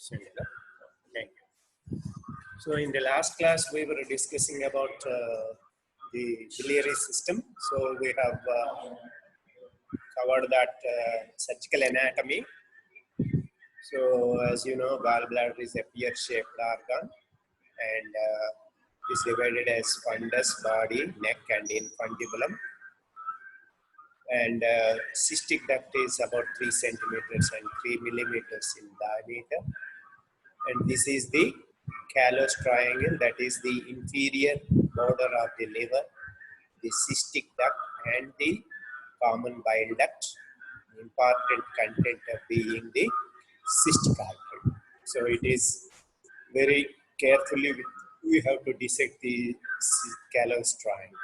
Thank you. So in the last class, we were discussing about the biliary system. So we have covered that surgical anatomy. So as you know, gallbladder is a pear-shaped organ and is divided as fundus, body, neck, and infundibulum. And cystic duct is about 3 centimeters and 3 millimeters in diameter. And this is the callous triangle, that is the inferior border of the liver, the cystic duct, and the common bile duct. The important content of being the cystic artery. So it is very carefully we have to dissect the callous triangle.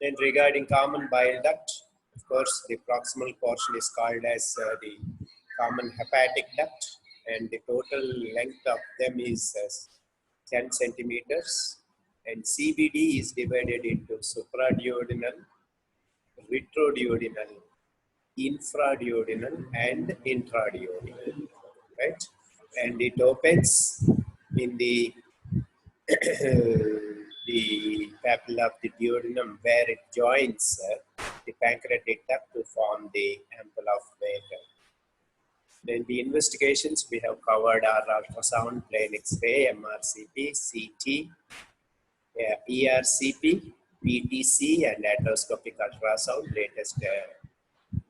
Then regarding common bile duct, of course, the proximal portion is called as the common hepatic duct, and the total length of them is 10 centimeters. And CBD is divided into supraduodenal, retroduodenal, infraduodenal, and intraduodenal, right? And it opens in the the papilla of the duodenum, where it joins the pancreatic duct to form the ampulla of Vater. Then the investigations we have covered are ultrasound, plain X-ray, MRCP, CT, ERCP, PTC, and arthroscopic ultrasound, latest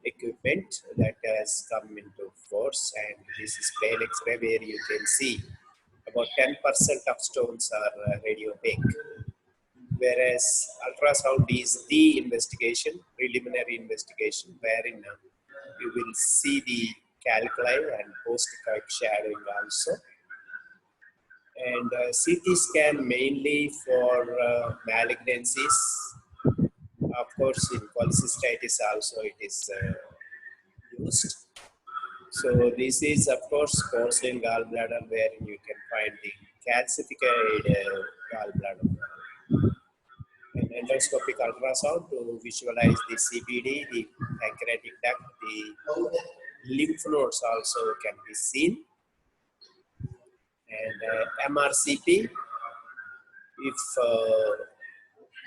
equipment that has come into force. And this is plain X-ray, where you can see about 10% of stones are radiopaque, whereas ultrasound is the investigation, preliminary investigation, wherein you will see the calculi and post-coic shadowing also. And CT scan mainly for malignancies. Of course, in cholecystitis also it is used. So this is, of course, porcelain gallbladder, wherein you can find the calcified gallbladder. And endoscopic ultrasound to visualize the CBD, the pancreatic duct, the lymph nodes also can be seen. And MRCP, if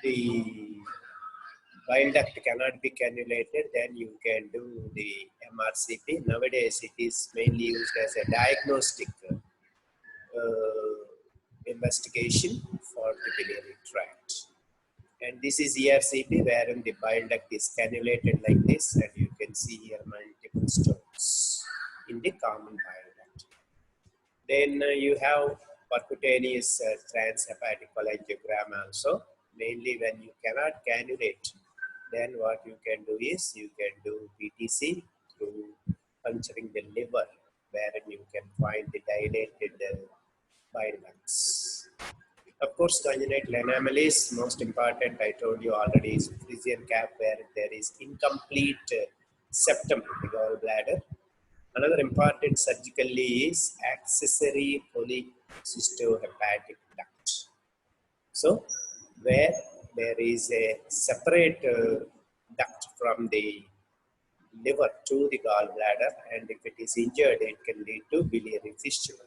the bile duct cannot be cannulated, then you can do the MRCP. Nowadays, it is mainly used as a diagnostic investigation for the biliary tract. And this is ERCP, wherein the bile duct is cannulated like this, and you can see here multiple stones in the common bile duct. Then you have percutaneous transhepatic cholangiogram also. Mainly when you cannot cannulate, then what you can do is you can do PTC through puncturing the liver, wherein you can find the dilated bile ducts. Of course, congenital anomalies, most important, I told you already, is Frisian cap, where there is incomplete septum in the gallbladder. Another important surgically is accessory polycystohepatic duct. So, where there is a separate duct from the liver to the gallbladder, and if it is injured, it can lead to biliary fistula.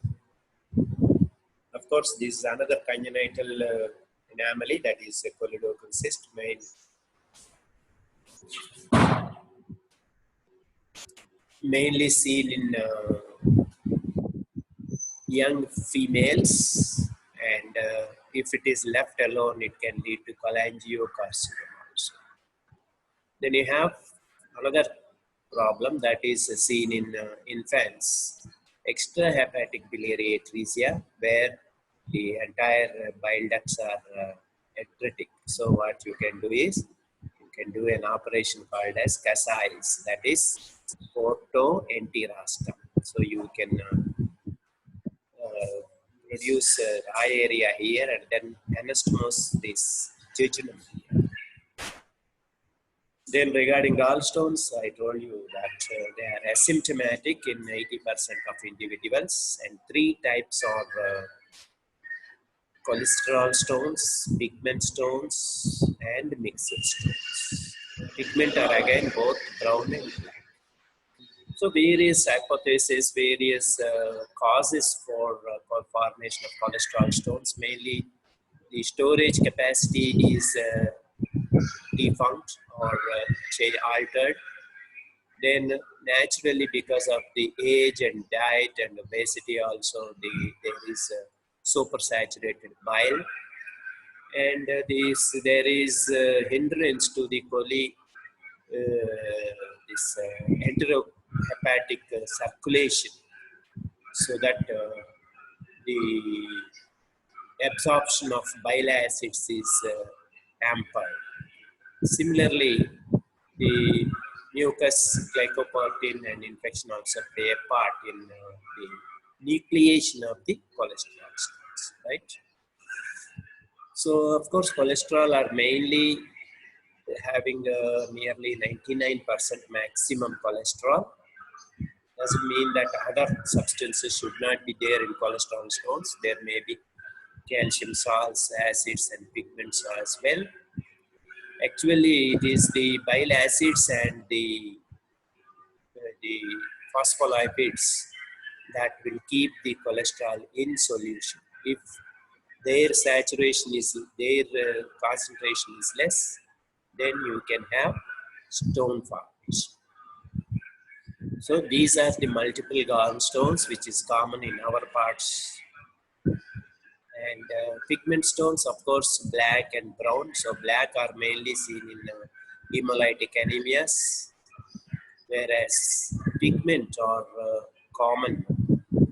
Of course, this is another congenital anomaly, that is a choledochal cyst, mainly seen in young females, and if it is left alone, it can lead to cholangiocarcinoma also. Then you have another problem that is seen in infants, extrahepatic biliary atresia, where the entire bile ducts are atretic. So what you can do is, you can do an operation called as Casales, that is portoenterastum. So you can produce eye area here and then anastomose this jejunum here. Then regarding gallstones, I told you that they are asymptomatic in 80% of individuals, and 3 types of cholesterol stones, pigment stones, and mixed stones. Pigment are again both brown and black. So various hypotheses, various causes for formation of cholesterol stones. Mainly, the storage capacity is defunct or altered. Then naturally, because of the age and diet and obesity, also there is supersaturated bile, and there is hindrance to the this enterohepatic circulation, so that the absorption of bile acids is hampered. Similarly, the mucus glycoprotein and infection also play a part in the nucleation of the cholesterol stones, right? So, of course, cholesterol are mainly having nearly 99% maximum cholesterol. Doesn't mean that other substances should not be there in cholesterol stones. There may be calcium salts, acids, and pigments as well. Actually, it is the bile acids and the phospholipids that will keep the cholesterol in solution. If their saturation is, their concentration is less, then you can have stone formation. So these are the multiple gallstones, which is common in our parts. And pigment stones, of course, black and brown. So black are mainly seen in hemolytic anemias, whereas pigment are common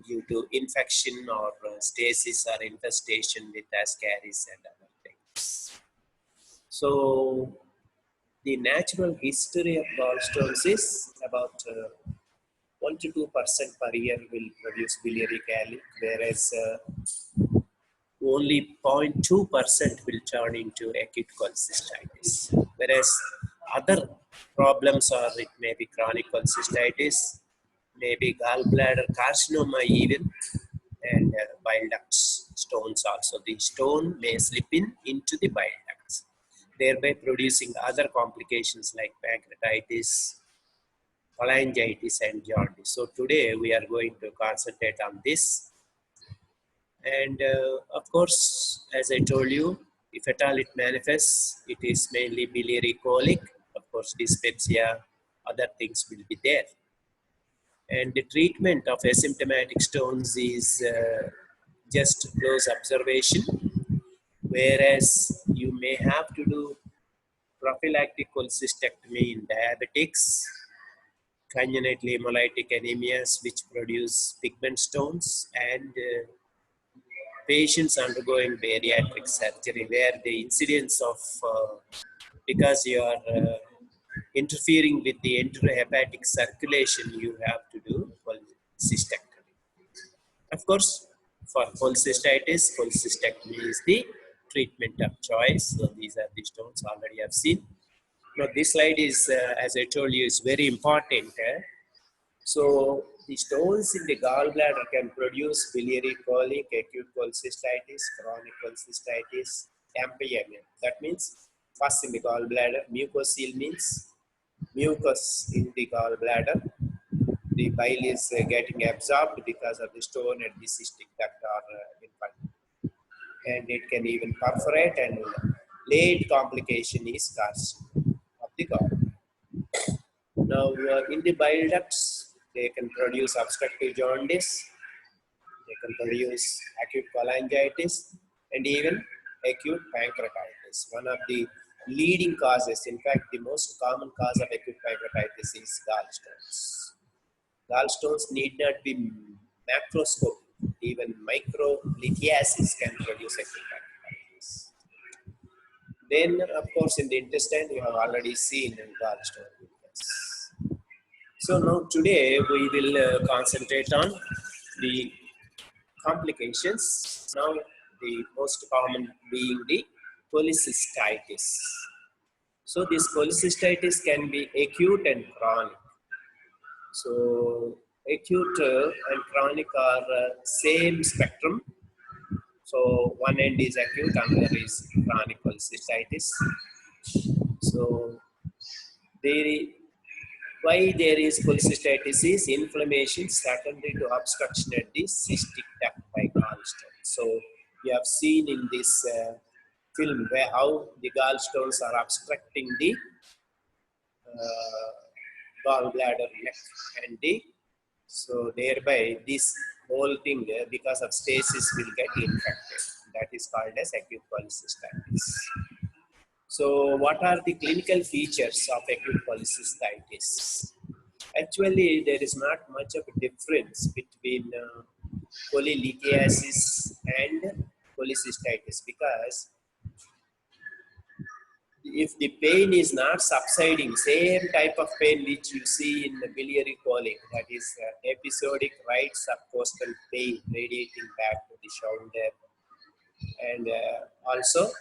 due to infection or stasis or infestation with ascaris and other things. So the natural history of gallstones is about 1 to 2% per year will produce biliary calic, whereas only 0.2% will turn into acute cholecystitis. Whereas other problems are, it may be chronic cholecystitis, maybe gallbladder carcinoma even, and bile ducts stones also. The stone may slip into the bile ducts, thereby producing other complications like pancreatitis, cholangitis, and jaundice. So today we are going to concentrate on this. And of course, as I told you, if at all it manifests, it is mainly biliary colic. Of course, dyspepsia, other things will be there. And the treatment of asymptomatic stones is just close observation, whereas you may have to do prophylactic cholecystectomy in diabetics, congenital hemolytic anemias which produce pigment stones, and patients undergoing bariatric surgery where the incidence of because you are interfering with the enterohepatic circulation, you have to do cholecystectomy. Of course, for cholecystectomy is the treatment of choice. So these are the stones already I've seen. Now this slide is, as I told you, is very important. So the stones in the gallbladder can produce biliary colic, acute cholecystitis, chronic cholecystitis, empyema. That means pus in the gallbladder. Mucocele means mucus in the gallbladder. The bile is getting absorbed because of the stone at the cystic duct or lymphatic. And it can even perforate, and late complication is carcinoma of the gallbladder. Now, in the bile ducts, they can produce obstructive jaundice, they can produce acute cholangitis, and even acute pancreatitis. One of the leading causes, in fact, the most common cause of acute pancreatitis is gallstones. Gallstones need not be macroscopic, even microlithiasis can produce acute pancreatitis. Then, of course, in the intestine, you have already seen gallstone. So now today we will concentrate on the complications. Now the most common being the cholecystitis. So this cholecystitis can be acute and chronic. So acute and chronic are same spectrum. So one end is acute, another is chronic cholecystitis. So they Why there is cholecystitis is inflammation secondary to obstruction at the cystic duct by gallstone. So you have seen in this film where how the gallstones are obstructing the gallbladder neck and the so thereby this whole thing because of stasis will get infected. That is called as acute cholecystitis. So what are the clinical features of acute cholecystitis? Actually, there is not much of a difference between cholelithiasis and cholecystitis because if the pain is not subsiding, same type of pain which you see in the biliary colic, that is episodic right subcostal pain radiating back to the shoulder, and also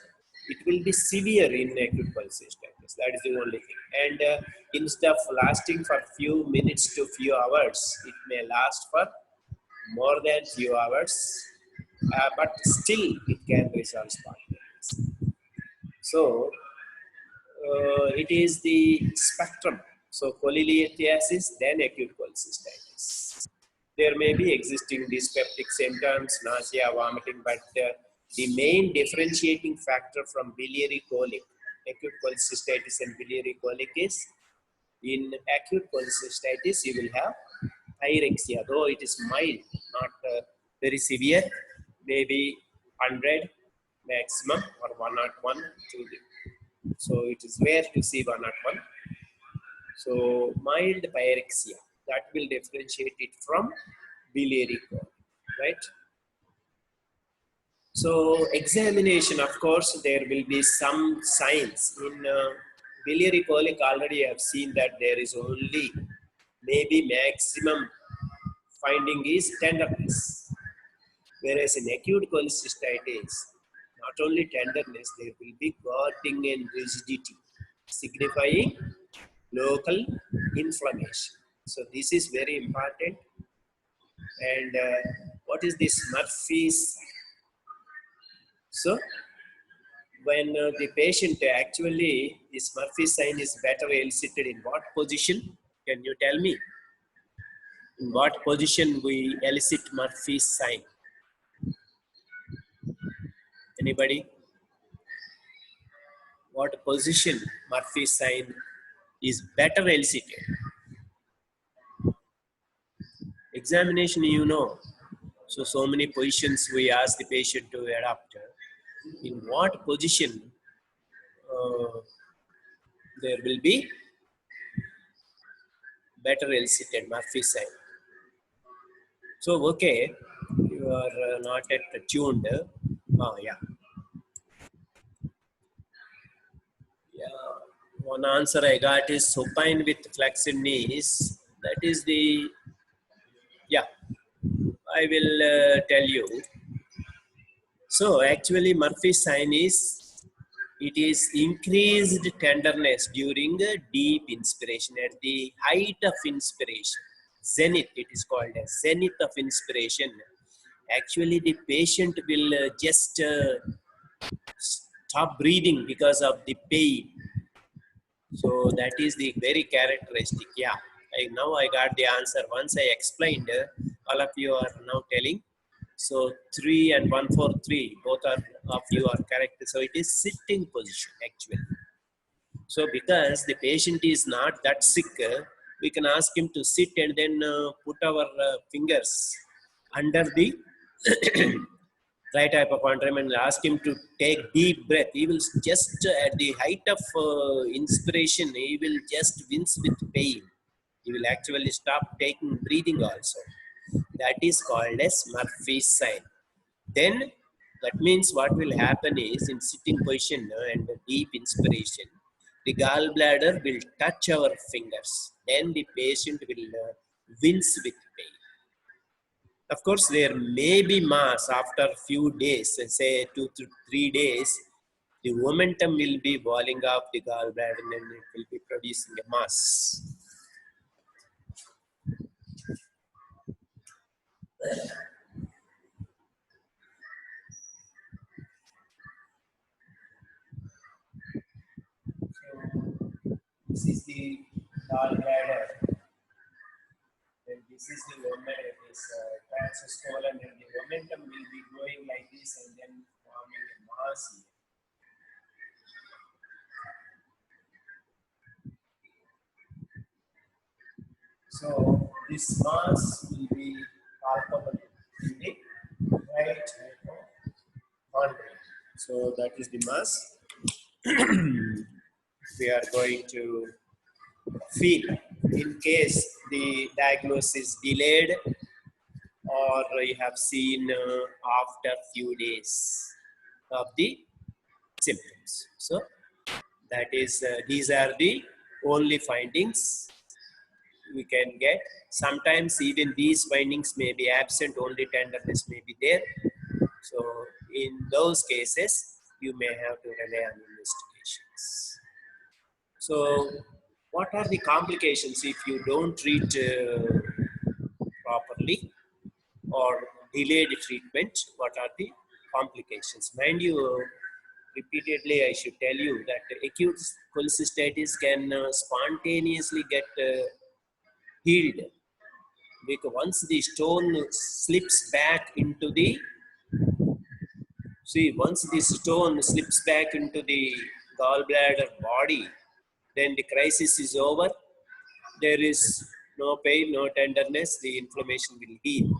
it will be severe in acute cholecystitis. That is the only thing. And instead of lasting for few minutes to few hours, it may last for more than few hours, but still it can resolve spontaneously. So it is the spectrum. So cholelithiasis, then acute cholecystitis. There may be existing dyspeptic symptoms, nausea, vomiting, but the main differentiating factor from biliary colic, acute cholecystitis and biliary colic is in acute cholecystitis you will have pyrexia, though it is mild, not very severe, maybe 100 maximum or 101 to the so it is rare to see 101. So mild pyrexia, that will differentiate it from biliary colic, right? So examination, of course, there will be some signs in biliary colic. Already I have seen that there is only maybe maximum finding is tenderness, whereas in acute cholecystitis, not only tenderness, there will be clotting and rigidity, signifying local inflammation. So this is very important. And what is this Murphy's? So when the patient actually, this Murphy's sign is better elicited in what position? Can you tell me? In what position we elicit Murphy's sign? Anybody? What position Murphy's sign is better elicited? Examination, you know. So many positions we ask the patient to adapt. In what position uh, there will be better elicited Murphy's sign? So, okay, you are not yet tuned. Oh, yeah. Yeah. One answer I got is supine with flexed knees. That is the, yeah, I will tell you. So, actually, Murphy's sign is it is increased tenderness during a deep inspiration at the height of inspiration. Zenith, it is called as zenith of inspiration. Actually, the patient will just stop breathing because of the pain. So that is the very characteristic. Yeah, now I got the answer. Once I explained, all of you are now telling. So 3 and 143, both are of you are correct. So it is sitting position actually. So because the patient is not that sick, we can ask him to sit and then put our fingers under the right hypochondrium and ask him to take deep breath. He will just at the height of inspiration, he will just wince with pain. He will actually stop taking breathing also. That is called as Murphy's sign. Then that means what will happen is in sitting position and deep inspiration, the gallbladder will touch our fingers. Then the patient will wince with pain. Of course, there may be mass after few days, say 2 to 3 days. The momentum will be walling off the gallbladder and it will be producing a mass. This is the gallbladder. this tracts is swollen and the momentum will be going like this and then forming a mass here. So this mass will be palpable in the right hypochondria. So that is the mass we are going to feel in case the diagnosis is delayed or you have seen after few days of the symptoms. So that is these are the only findings we can get. Sometimes even these findings may be absent, only tenderness may be there. So in those cases, you may have to rely on investigations. So what are the complications if you don't treat properly or delayed treatment? What are the complications? Mind you, repeatedly I should tell you that acute cholecystitis can spontaneously get healed, because once the stone slips back into the once the stone slips back into the gallbladder body, then the crisis is over. There is no pain, no tenderness, the inflammation will heal.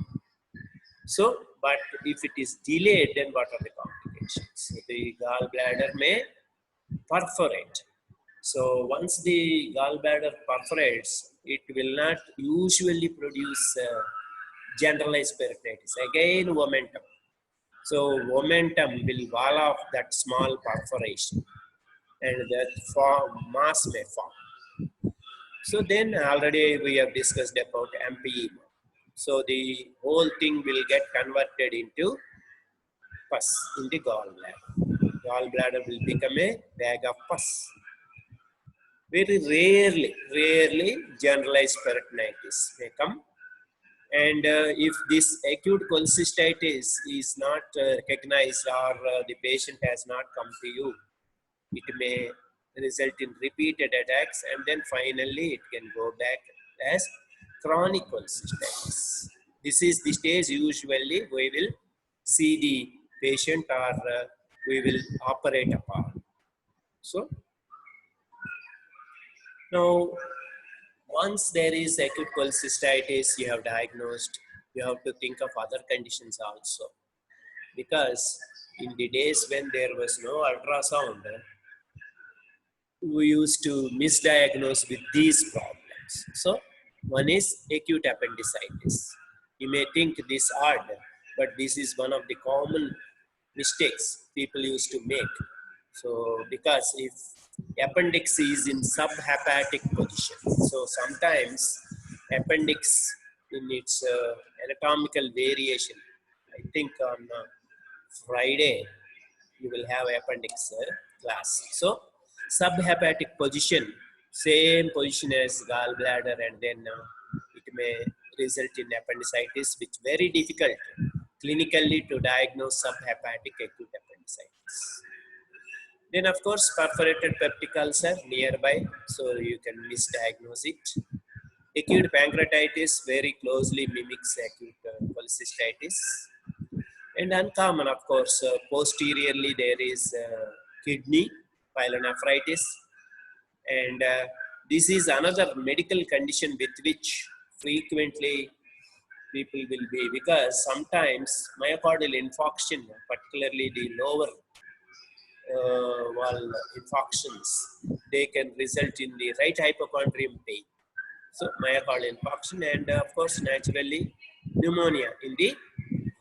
So but if it is delayed, then what are the complications? So the gallbladder may perforate. So once the gallbladder perforates, it will not usually produce generalized peritonitis. Again, momentum. So momentum will wall off that small perforation and that mass may form. So then already we have discussed about empyema. So the whole thing will get converted into pus in the gallbladder. Gallbladder will become a bag of pus. Very rarely generalized peritonitis may come. And if this acute cholecystitis is not recognized or the patient has not come to you, it may result in repeated attacks, and then finally it can go back as chronic cholecystitis. This is the stage usually we will see the patient or we will operate upon. So now, once there is acute cholecystitis, you have diagnosed, you have to think of other conditions also. Because in the days when there was no ultrasound, we used to misdiagnose with these problems. So one is acute appendicitis. You may think this odd, but this is one of the common mistakes people used to make. So because if appendix is in subhepatic position, so sometimes appendix in its anatomical variation, I think on Friday you will have appendix class. So subhepatic position, same position as gallbladder, and then it may result in appendicitis, which is very difficult clinically to diagnose subhepatic acute appendicitis. Then of course perforated peptic ulcer nearby, so you can misdiagnose it. Acute pancreatitis very closely mimics acute cholecystitis. And uncommon, of course, posteriorly there is kidney pyelonephritis, and this is another medical condition with which frequently people will be, because sometimes myocardial infarction, particularly the lower wall infarctions, they can result in the right hypochondrium pain. So myocardial infarction, and of course naturally pneumonia in the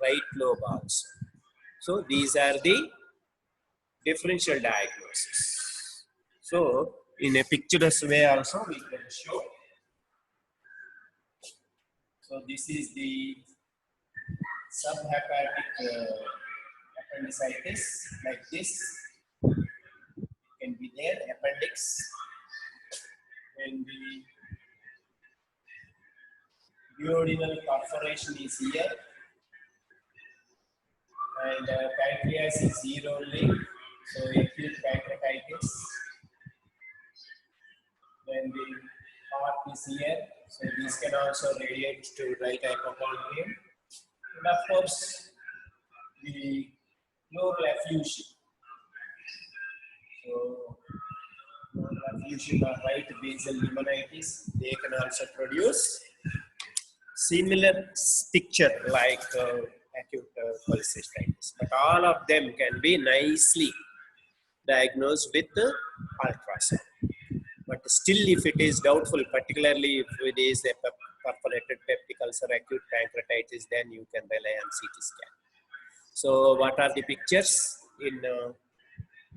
right lobe also. So these are the differential diagnosis. So in a picturesque way also we can show. So this is the subhepatic appendicitis like this. It can be there, appendix, and the duodenal perforation is here, and pancreas is here only. So acute pancreatitis. Then the Heart is here, so this can also radiate to right hypochondrium. And of course, the pleural effusion. So, pleural effusion or right basal pneumonitis, they can also produce similar picture like acute cholecystitis. But all of them can be nicely diagnosed with ultrasound. But still, if it is doubtful, particularly if it is a perforated peptic ulcer, acute pancreatitis, then you can rely on CT scan. So, what are the pictures in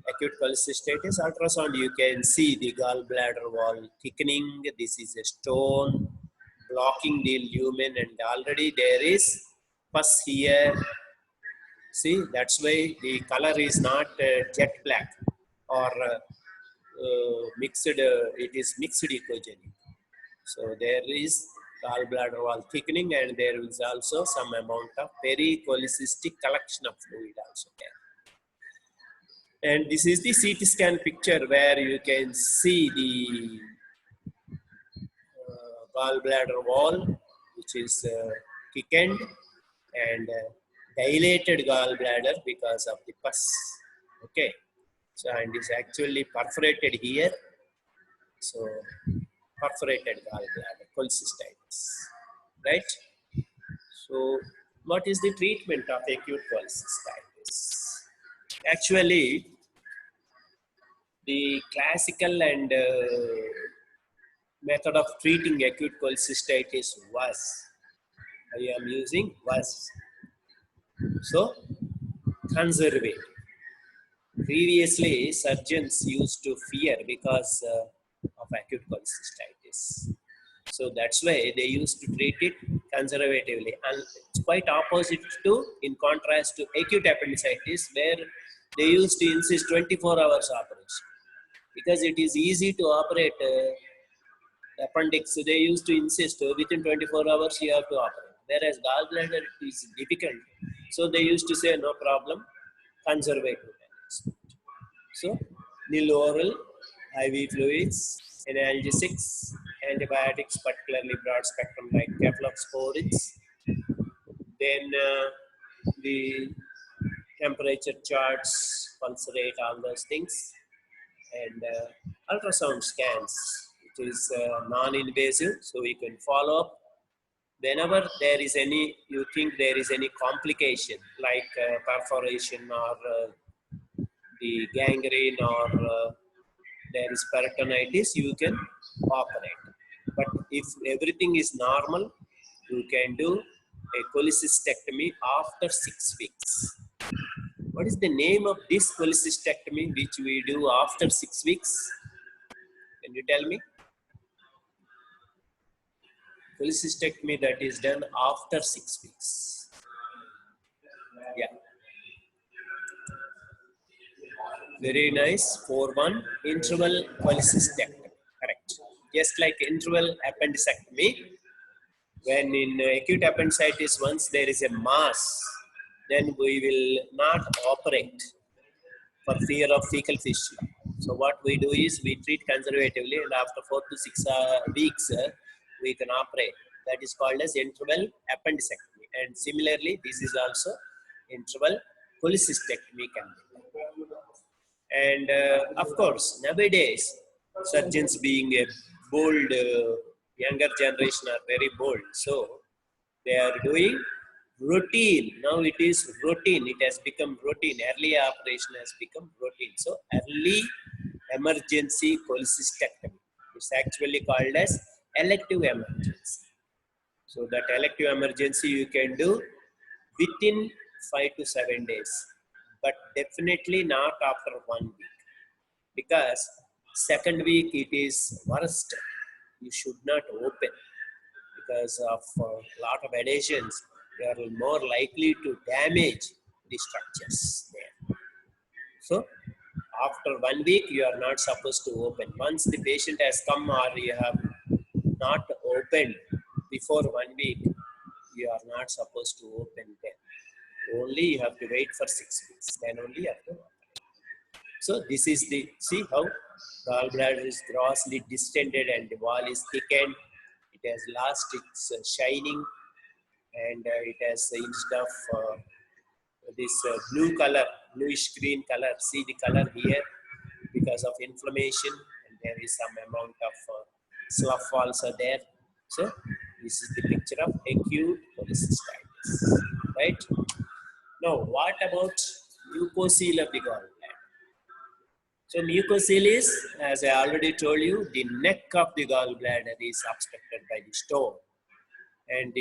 acute cholecystitis? Ultrasound, you can see the gallbladder wall thickening. This is a stone blocking the lumen, and already there is pus here. See, that's why the color is not jet black or mixed, it is mixed echogenic. So there is gallbladder wall thickening, and there is also some amount of pericholecystic collection of fluid also there. And this is the CT scan picture where you can see the gallbladder wall, which is thickened and dilated gallbladder because of the pus. Okay, so and is actually perforated here. So perforated gallbladder, cholecystitis, right? So what is the treatment of acute cholecystitis? Actually, the classical and method of treating acute cholecystitis I am using was, so conservative. Previously, surgeons used to fear because of acute cholecystitis. So that's why they used to treat it conservatively. And it's quite opposite to, in contrast to acute appendicitis, where they used to insist 24 hours operation. Because it is easy to operate appendix, they used to insist within 24 hours you have to operate. Whereas gallbladder is difficult. So they used to say no problem, conservative. So, nil oral, IV fluids, analgesics, antibiotics, particularly broad spectrum like cephalosporins. Then the temperature charts, pulse rate, all those things. And ultrasound scans, which is non-invasive, so we can follow up whenever there is any, you think there is any complication like perforation or the gangrene or there is peritonitis, you can operate. But if everything is normal, you can do a cholecystectomy after 6 weeks. What is the name of this cholecystectomy which we do after 6 weeks? Can you tell me? Cholecystectomy that is done after 6 weeks. Yeah. Very nice. 4-1 interval cholecystectomy. Correct. Just like interval appendicectomy, when in acute appendicitis, once there is a mass, then we will not operate for fear of fecal fistula. So what we do is we treat conservatively, and after 4 to 6 weeks, we can operate. That is called as interval appendicectomy. And similarly, this is also interval cholecystectomy can be done. And of course, nowadays, surgeons being a bold, younger generation are very bold. So they are doing routine. Now it is routine. It has become routine. Early operation has become routine. So early emergency cholecystectomy is actually called as elective emergency. So that elective emergency you can do within 5 to 7 days, but definitely not after 1 week, because second week it is worst. You should not open because of a lot of adhesions. They are more likely to damage the structures there. So after 1 week, you are not supposed to open. Once the patient has come or you have not opened before 1 week, you are not supposed to open them. Only you have to wait for 6 weeks. Then only you have to open. So this is the, see how Gallbladder is grossly distended and the wall is thickened. It has lost its shining, and it has instead of this blue color, bluish green color. See the color here because of inflammation, and there is some amount of slough also there. So this is the picture of acute cholecystitis, right? Now, what about mucocele of the gallbladder? So mucocele is, as I already told you, the neck of the gallbladder is obstructed by the stone, and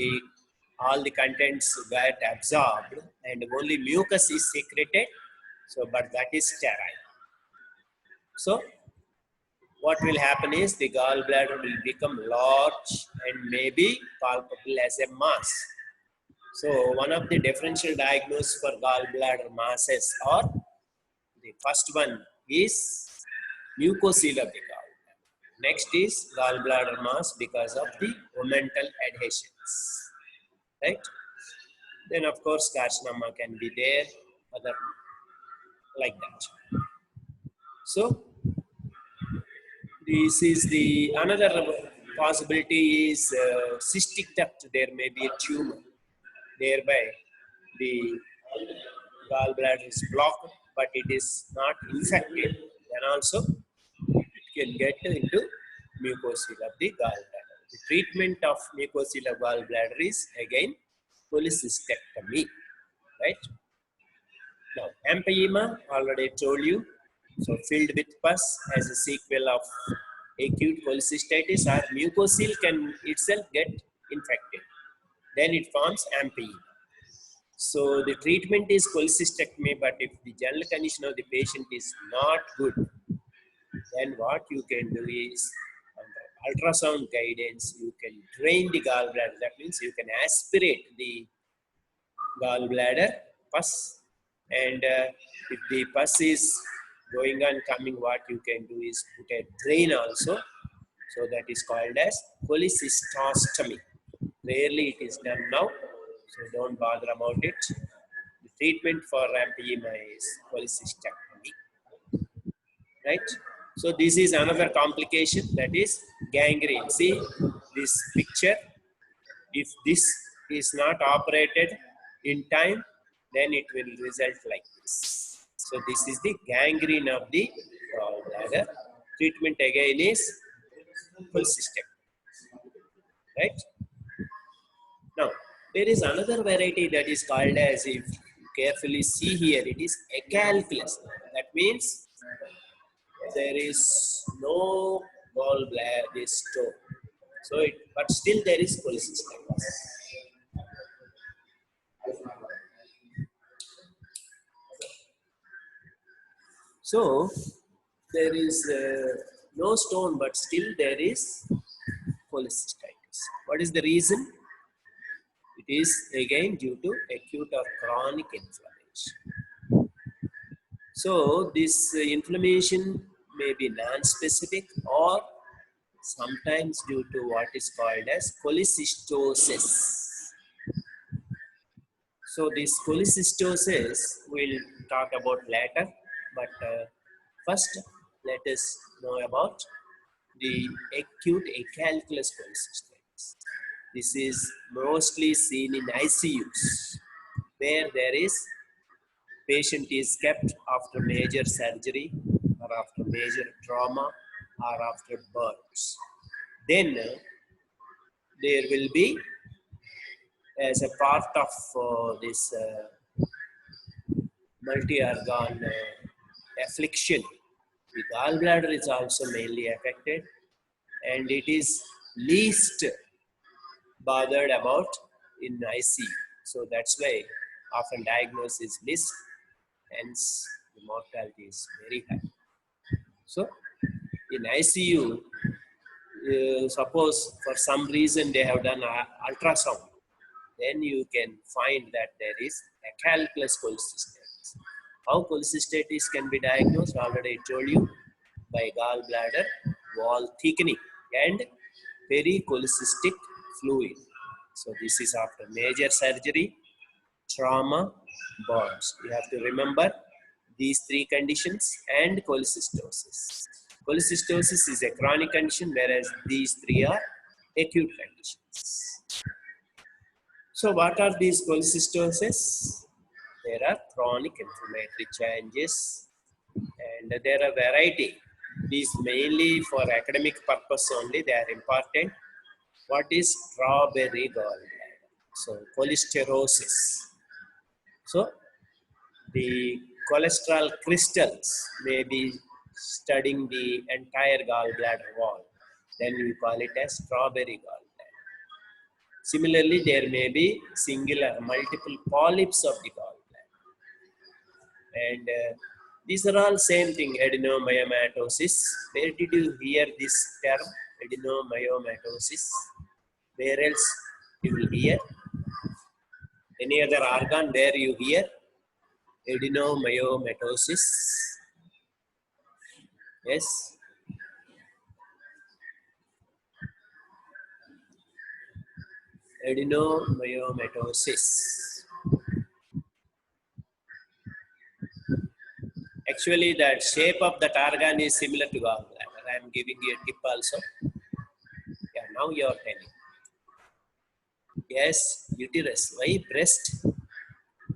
all the contents get absorbed, and only mucus is secreted. So, but that is sterile. So, what will happen is the gallbladder will become large and maybe palpable as a mass. So, one of the differential diagnoses for gallbladder masses are, the first one is mucocele of the gallbladder. Next is gallbladder mass because of the omental adhesions, right? Then of course carcinoma can be there, other like that. So this is the another possibility is cystic duct. There may be a tumor, thereby the gallbladder is blocked, but it is not infected. Then also it can get into mucocele of the gallbladder. The treatment of mucocele of gallbladder is again cholecystectomy, right? Now, empyema, already told you, so filled with pus as a sequel of acute cholecystitis, or mucocele can itself get infected. Then it forms empyema. So the treatment is cholecystectomy, but if the general condition of the patient is not good, then what you can do is, under ultrasound guidance, you can drain the gallbladder. That means you can aspirate the gallbladder pus, and if the pus is going on coming, what you can do is put a drain also. So that is called as cholecystostomy. Rarely it is done now, so don't bother about it. The treatment for empyema is cholecystectomy, right? So this is another complication, that is gangrene. See this picture. If this is not operated in time, then it will result like this. So this is the gangrene of the gallbladder. Treatment again is cholecystectomy, right? Now, there is another variety that is called as, if you carefully see here, it is acalculous. That means there is no gallbladder, this stone. So, but still there is cholecystitis. So, there is no stone, but still there is cholecystitis. What is the reason? It is again due to acute or chronic inflammation. So, this inflammation may be non-specific or sometimes due to what is called as cholecystosis. So, this cholecystosis we'll talk about later, but first let us know about the acute acalculous cholecystitis. This is mostly seen in ICUs, where there is patient is kept after major surgery or after major trauma or after burns. Then there will be, as a part of this multi-organ affliction, the gallbladder is also mainly affected, and it is least bothered about in ICU. So that's why often diagnosis is missed, hence the mortality is very high. So in ICU, suppose for some reason they have done ultrasound, then you can find that there is acalculous cholecystitis. How cholecystitis can be diagnosed? Already I told you, by gallbladder wall thickening and pericholecystic fluid. So this is after major surgery, trauma, burns. You have to remember these three conditions and cholecystosis. Cholecystosis is a chronic condition, whereas these three are acute conditions. So what are these cholecystoses? There are chronic inflammatory changes, and there are variety. These mainly for academic purpose only, they are important. What is strawberry gallbladder? So cholesterosis. So the cholesterol crystals may be studying the entire gallbladder wall. Then we call it as strawberry gallbladder. Similarly, there may be single or multiple polyps of the gallbladder. And these are all same thing, adenomyomatosis. Where did you hear this term, adenomyomatosis? Where else you will hear? Any other organ where you hear adenomyomatosis? Yes? Adenomyomatosis. Actually, the shape of that organ is similar to gallbladder. I am giving you a tip also. Yeah, now you are telling. Yes, uterus. Why breast?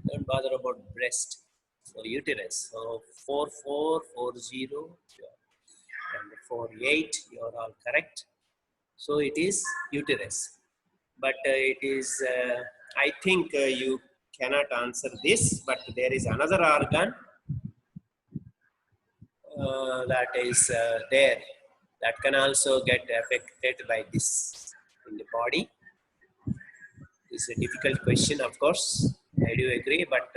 Don't bother about breast. So uterus. So 4440 and 48. You are all correct. So it is uterus. But it is. I think you cannot answer this. But there is another organ that is there that can also get affected by this in the body. It's a difficult question, of course. I do agree, but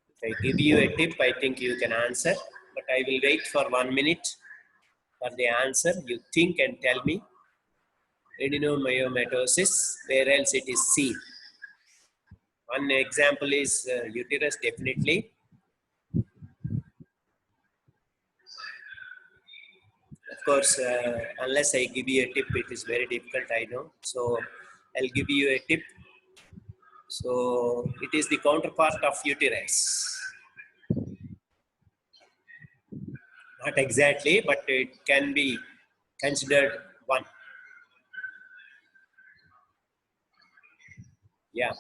if I give you a tip, I think you can answer. But I will wait for 1 minute for the answer. You think and tell me. Adenomyomatosis, where else it is seen? One example is uterus, definitely. Of course, unless I give you a tip, it is very difficult, I know. So I'll give you a tip. So it is the counterpart of uterus. Not exactly, but it can be considered one. Yeah.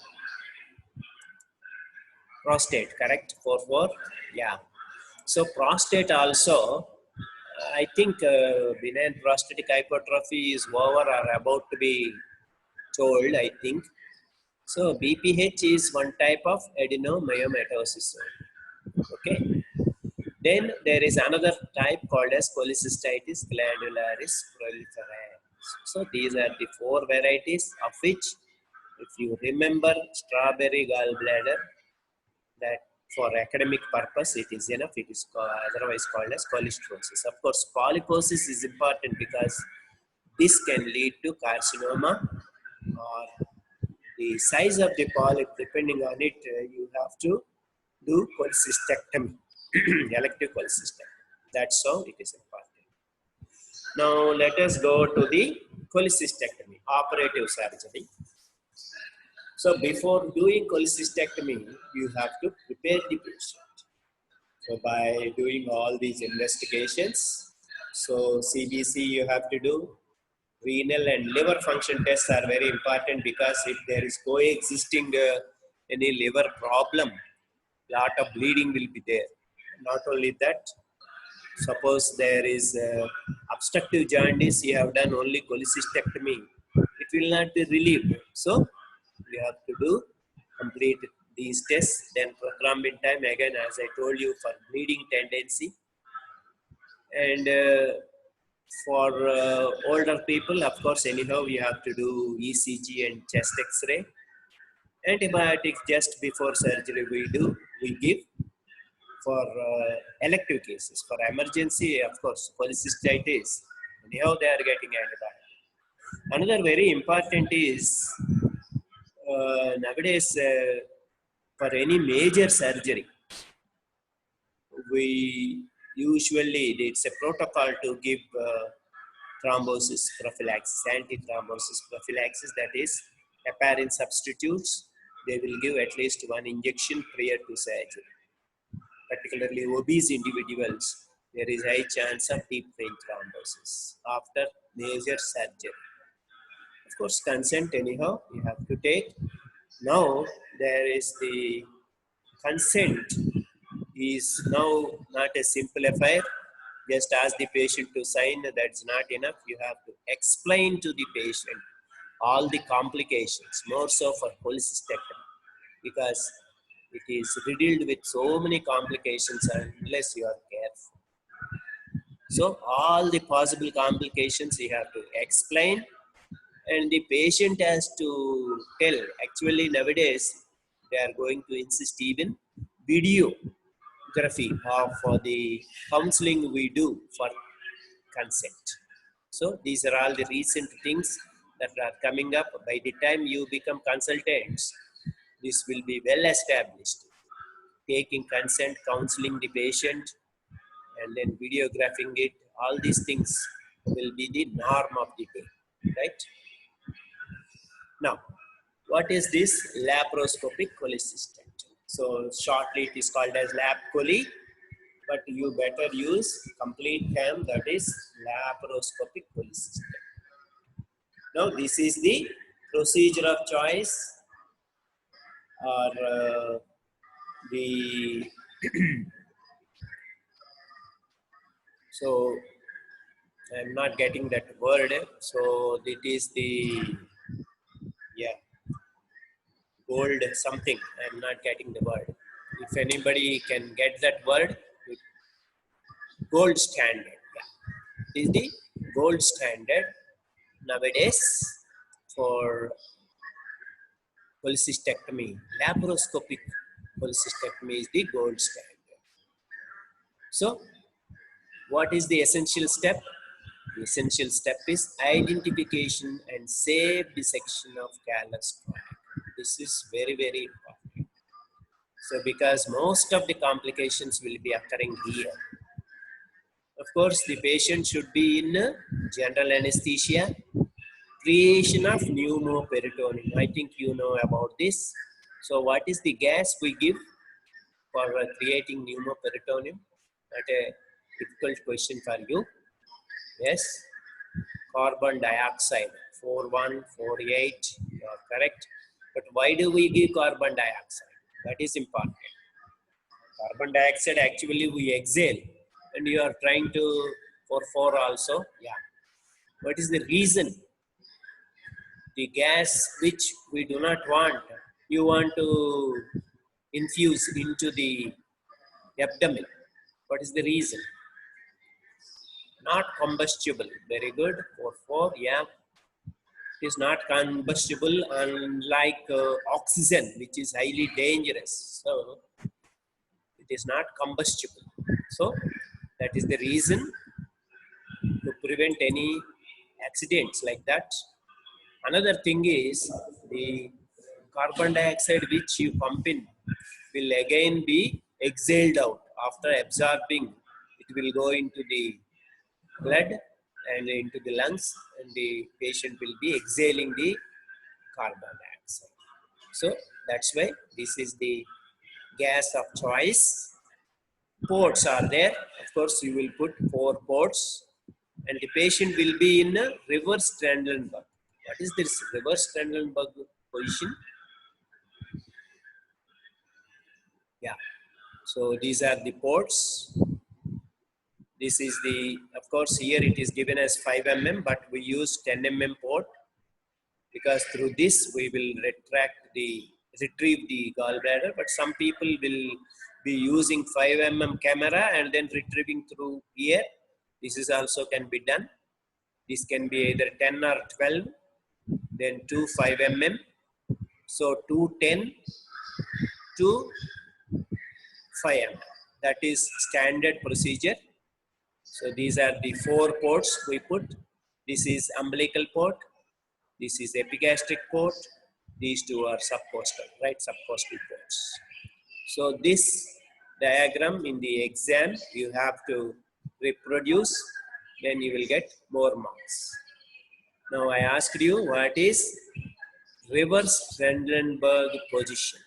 Prostate, correct? 4-4. Yeah. So prostate also, I think benign prostatic hypertrophy is over or about to be told, I think. So BPH is one type of adenomyomatosis. Okay. Then there is another type called as cholecystitis glandularis proliferans. So these are the four varieties of which, if you remember strawberry gallbladder, that for academic purpose it is enough. It is otherwise called as cholesterosis. Of course, polyposis is important because this can lead to carcinoma, or the size of the polyp, depending on it, you have to do cholecystectomy, elective cholecystectomy. That's how it is important. Now let us go to the cholecystectomy, operative surgery. So before doing cholecystectomy, you have to prepare the patient. So by doing all these investigations, so CBC you have to do, renal and liver function tests are very important, because if there is coexisting any liver problem, lot of bleeding will be there. Not only that, suppose there is obstructive jaundice, you have done only cholecystectomy, it will not be relieved. So you have to do complete these tests. Then prothrombin time, again as I told you, for bleeding tendency. And for older people, of course, anyhow you have to do ECG and chest X-ray. Antibiotics just before surgery we give. For elective cases, for emergency, of course, cholecystitis, anyhow they are getting antibiotics. Another very important is nowadays for any major surgery, we usually, it's a protocol to give thrombosis prophylaxis, anti-thrombosis prophylaxis, that is heparin substitutes. They will give at least one injection prior to surgery. Particularly obese individuals, there is high chance of deep vein thrombosis after major surgery. Of course, consent anyhow you have to take. Now there is the consent is now not a simple affair. Just ask the patient to sign, that's not enough. You have to explain to the patient all the complications, more so for cholecystectomy, because it is riddled with so many complications unless you are careful. So all the possible complications you have to explain, and the patient has to tell. Actually, nowadays they are going to insist even videography of the counseling we do for consent. So these are all the recent things that are coming up. By the time you become consultants, this will be well established. Taking consent, counseling the patient, and then videographing it, all these things will be the norm of the day, right? Now, what is this laparoscopic cholecystectomy? So shortly it is called as lap chole, but you better use complete term, that is laparoscopic cholecystectomy. Now this is the procedure of choice, or the so I'm not getting that word. So it is the, yeah, gold something. I'm not getting the word. If anybody can get that word, gold standard. Yeah, it is the gold standard nowadays for cholecystectomy. Laparoscopic cholecystectomy is the gold standard. So what is the essential step? The essential step is identification and safe dissection of callus tract. This is very, very important. So because most of the complications will be occurring here. Of course, the patient should be in general anesthesia. Creation of pneumoperitoneum. I think you know about this. So what is the gas we give for creating pneumoperitoneum? Not a difficult question for you. Yes, carbon dioxide, 4148, you are correct. But why do we give carbon dioxide? That is important. Carbon dioxide actually we exhale, and you are trying to for 4 also. Yeah. What is the reason? The gas which we do not want, you want to infuse into the abdomen. What is the reason? Not combustible. Very good. 4, yeah. It is not combustible, unlike oxygen, which is highly dangerous. So it is not combustible. So that is the reason, to prevent any accidents like that. Another thing is the carbon dioxide which you pump in will again be exhaled out after absorbing. It will go into the blood and into the lungs, and the patient will be exhaling the carbon dioxide. So that's why this is the gas of choice. Ports are there. Of course, you will put 4 ports, and the patient will be in a reverse Trendelenburg. What is this reverse Trendelenburg position? Yeah. So these are the ports. This is the, of course, here it is given as 5 mm, but we use 10 mm port, because through this we will retrieve the gallbladder. But some people will be using 5 mm camera and then retrieving through here. This is also can be done. This can be either 10 or 12, then 2 5 mm. So 210 to 5 mm. That is standard procedure. So these are the 4 ports we put. This is umbilical port. This is epigastric port. These 2 are subcostal, right? Subcostal ports. So this diagram in the exam you have to reproduce, then you will get more marks. Now I asked you, what is reverse Trendelenburg position?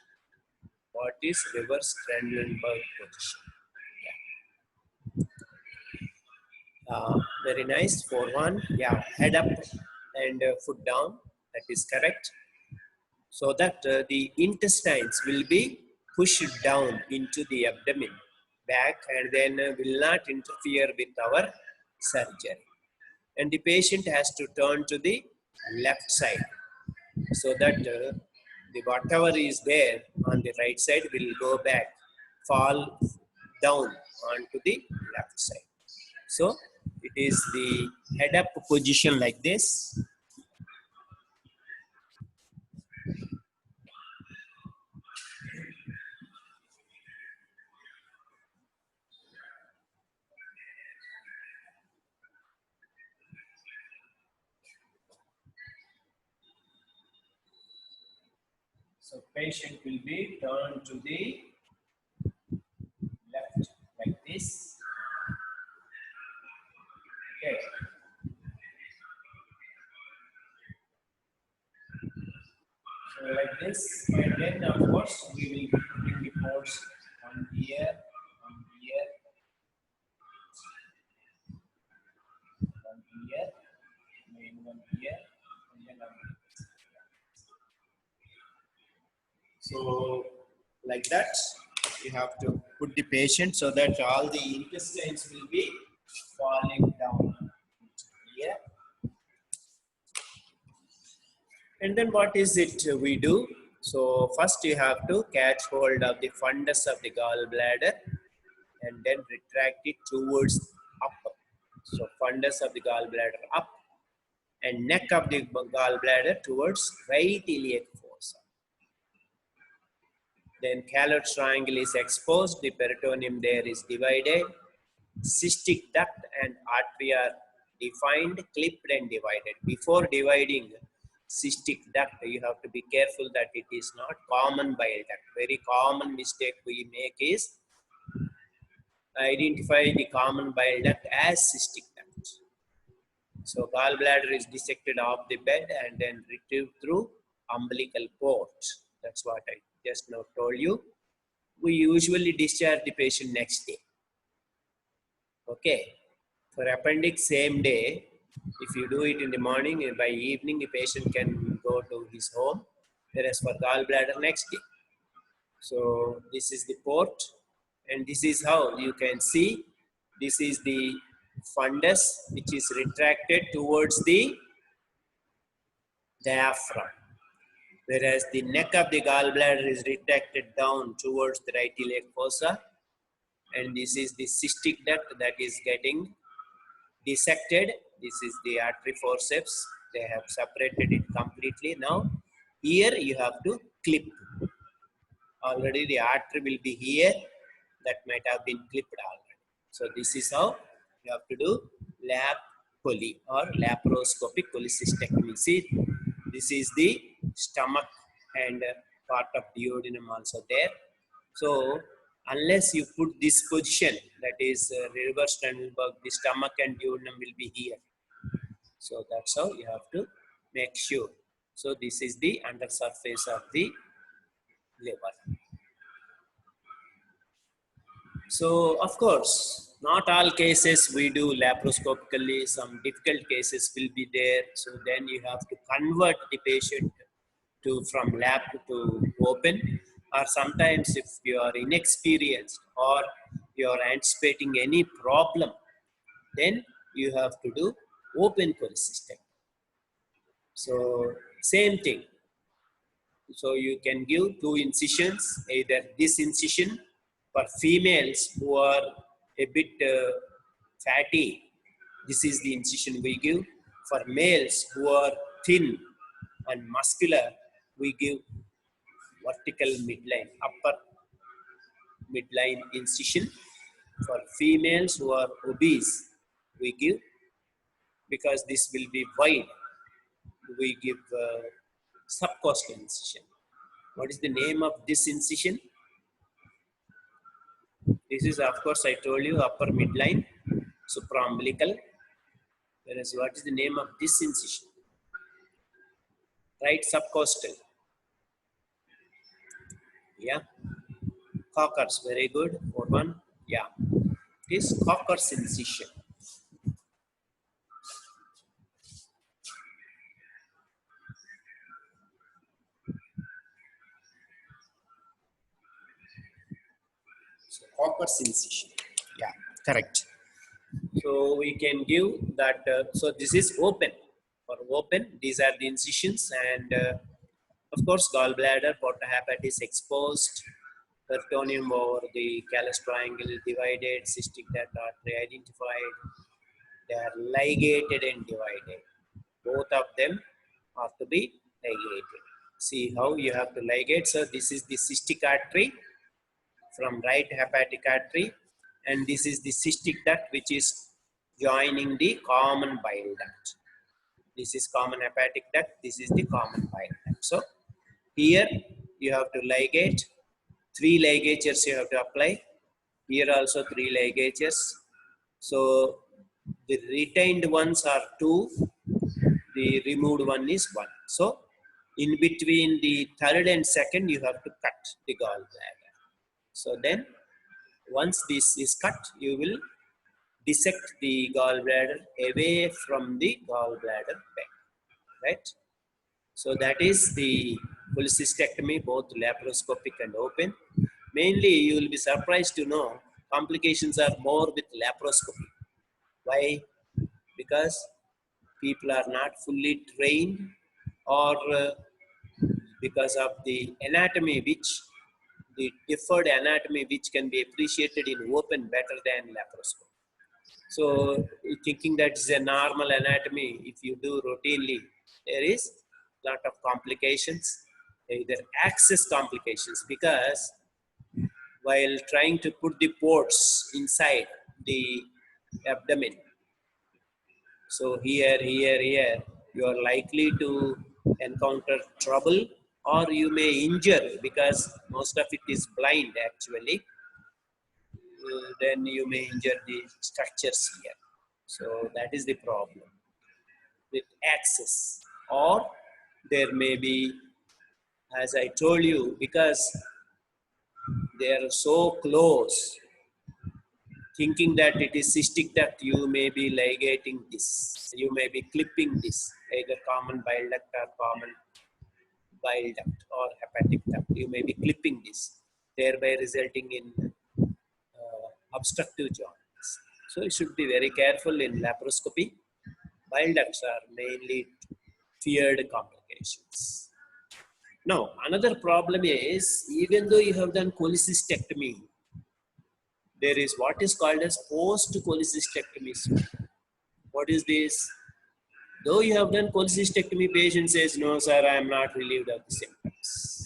What is reverse Trendelenburg position? Yeah. Very nice. 4-1. Yeah, head up and foot down. That is correct. So that the intestines will be pushed down into the abdomen back and then will not interfere with our surgery. And the patient has to turn to the left side so that the whatever is there on the right side will go back, fall down onto the left side. So it is the head up position like this. So patient will be turned to the left like this. Okay. So like this, and then of course we will be putting the ports one here, one here, one here, main one here, and then another. So like that, you have to put the patient so that all the intestines will be falling down here. And then what is it we do? So first you have to catch hold of the fundus of the gallbladder and then retract it towards up. So fundus of the gallbladder up and neck of the gallbladder towards right iliac fossa. Then calloid triangle is exposed, the peritoneum there is divided, cystic duct and artery are defined, clipped and divided. Before dividing cystic duct, you have to be careful that it is not common bile duct. Very common mistake we make is identify the common bile duct as cystic duct. So gallbladder is dissected off the bed and then retrieved through umbilical port. That's what I just now told you. We usually discharge the patient next day. Okay. For appendix, same day. If you do it in the morning, by evening, the patient can go to his home. Whereas for gallbladder, next day. So this is the port, and this is how you can see. This is the fundus, which is retracted towards the diaphragm. Whereas the neck of the gallbladder is retracted down towards the right iliac fossa. And this is the cystic duct that is getting dissected. This is the artery forceps. They have separated it completely. Now, here you have to clip. Already the artery will be here. That might have been clipped already. So this is how you have to do lap choly or laparoscopic cholecystectomy. See, this is the stomach and part of duodenum also there. So unless you put this position, that is reverse Trendelenburg, the stomach and duodenum will be here. So that's how you have to make sure. So this is the undersurface of the liver. So of course, not all cases we do laparoscopically. Some difficult cases will be there. So then you have to convert the patient to from lap to open. Or sometimes if you are inexperienced or you are anticipating any problem, then you have to do open cholecystectomy. So same thing. So you can give two incisions, either this incision for females who are a bit fatty. This is the incision we give. For males who are thin and muscular, we give vertical midline, upper midline incision. For females who are obese, we give, because this will be wide, we give subcostal incision. What is the name of this incision? This is, of course, I told you, upper midline, supraumbilical. Whereas what is the name of this incision? Right subcostal. Yeah. Cockers, very good. 4-1. Yeah. This Cockers incision. Copper's incision. Yeah, correct. So we can give that. So this is open. For open, these are the incisions, and of course, gallbladder, portohepatitis exposed, peritoneum over the callus triangle divided, cystic duct artery identified. They are ligated and divided. Both of them have to be ligated. See how you have to ligate. So this is the cystic artery from right hepatic artery, and this is the cystic duct which is joining the common bile duct. This is common hepatic duct, this is the common bile duct. So here you have to ligate, 3 ligatures you have to apply. Here also 3 ligatures. So the retained ones are 2, the removed one is 1. So in between the third and second you have to cut the gallbladder. So then once this is cut, you will dissect the gallbladder away from the gallbladder bed, right? So that is the cholecystectomy, both laparoscopic and open. Mainly, you will be surprised to know complications are more with laparoscopy. Why? Because people are not fully trained, or because of the anatomy which, the deferred anatomy which can be appreciated in open better than laparoscopy. So thinking that is a normal anatomy, if you do routinely, there is lot of complications, either access complications, because while trying to put the ports inside the abdomen, so here, you are likely to encounter trouble, or you may injure, because most of it is blind actually. Then you may injure the structures here. So that is the problem with access. Or there may be, as I told you, because they are so close, thinking that it is cystic duct, you may be ligating this, you may be clipping this, either common bile duct or common bile duct or hepatic duct. You may be clipping this, thereby resulting in obstructive jaundice. So you should be very careful in laparoscopy. Bile ducts are mainly feared complications. Now, another problem is, even though you have done cholecystectomy, there is what is called as post-cholecystectomy. What is this? Though you have done cholecystectomy, patient says, no sir, I am not relieved of the symptoms.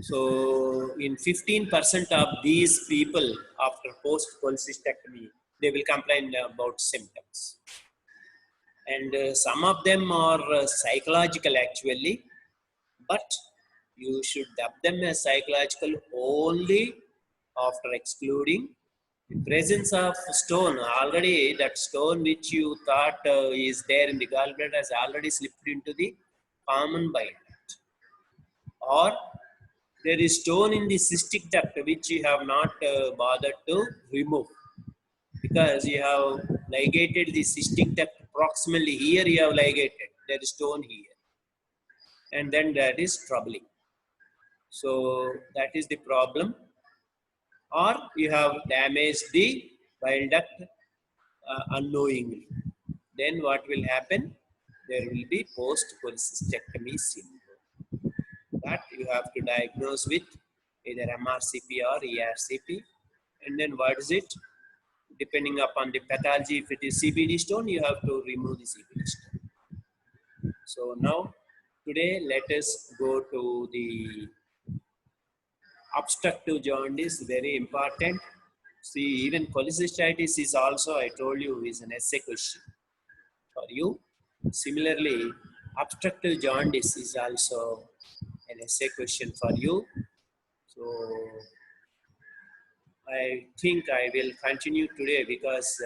So in 15% of these people after post-cholecystectomy, they will complain about symptoms. And some of them are psychological actually, but you should dub them as psychological only after excluding the presence of stone. Already that stone which you thought is there in the gallbladder has already slipped into the common bile duct. Or there is stone in the cystic duct which you have not bothered to remove, because you have ligated the cystic duct proximally. Here you have ligated, there is stone here, and then that is troubling. So that is the problem. Or you have damaged the bile duct unknowingly. Then what will happen? There will be post-cholecystectomy syndrome. That you have to diagnose with either MRCP or ERCP. And then what is it? Depending upon the pathology, if it is CBD stone, you have to remove the CBD stone. So now, today, let us go to the obstructive jaundice, very important. See, even cholecystitis is also, I told you, is an essay question for you. Similarly, obstructive jaundice is also an essay question for you. So I think I will continue today, because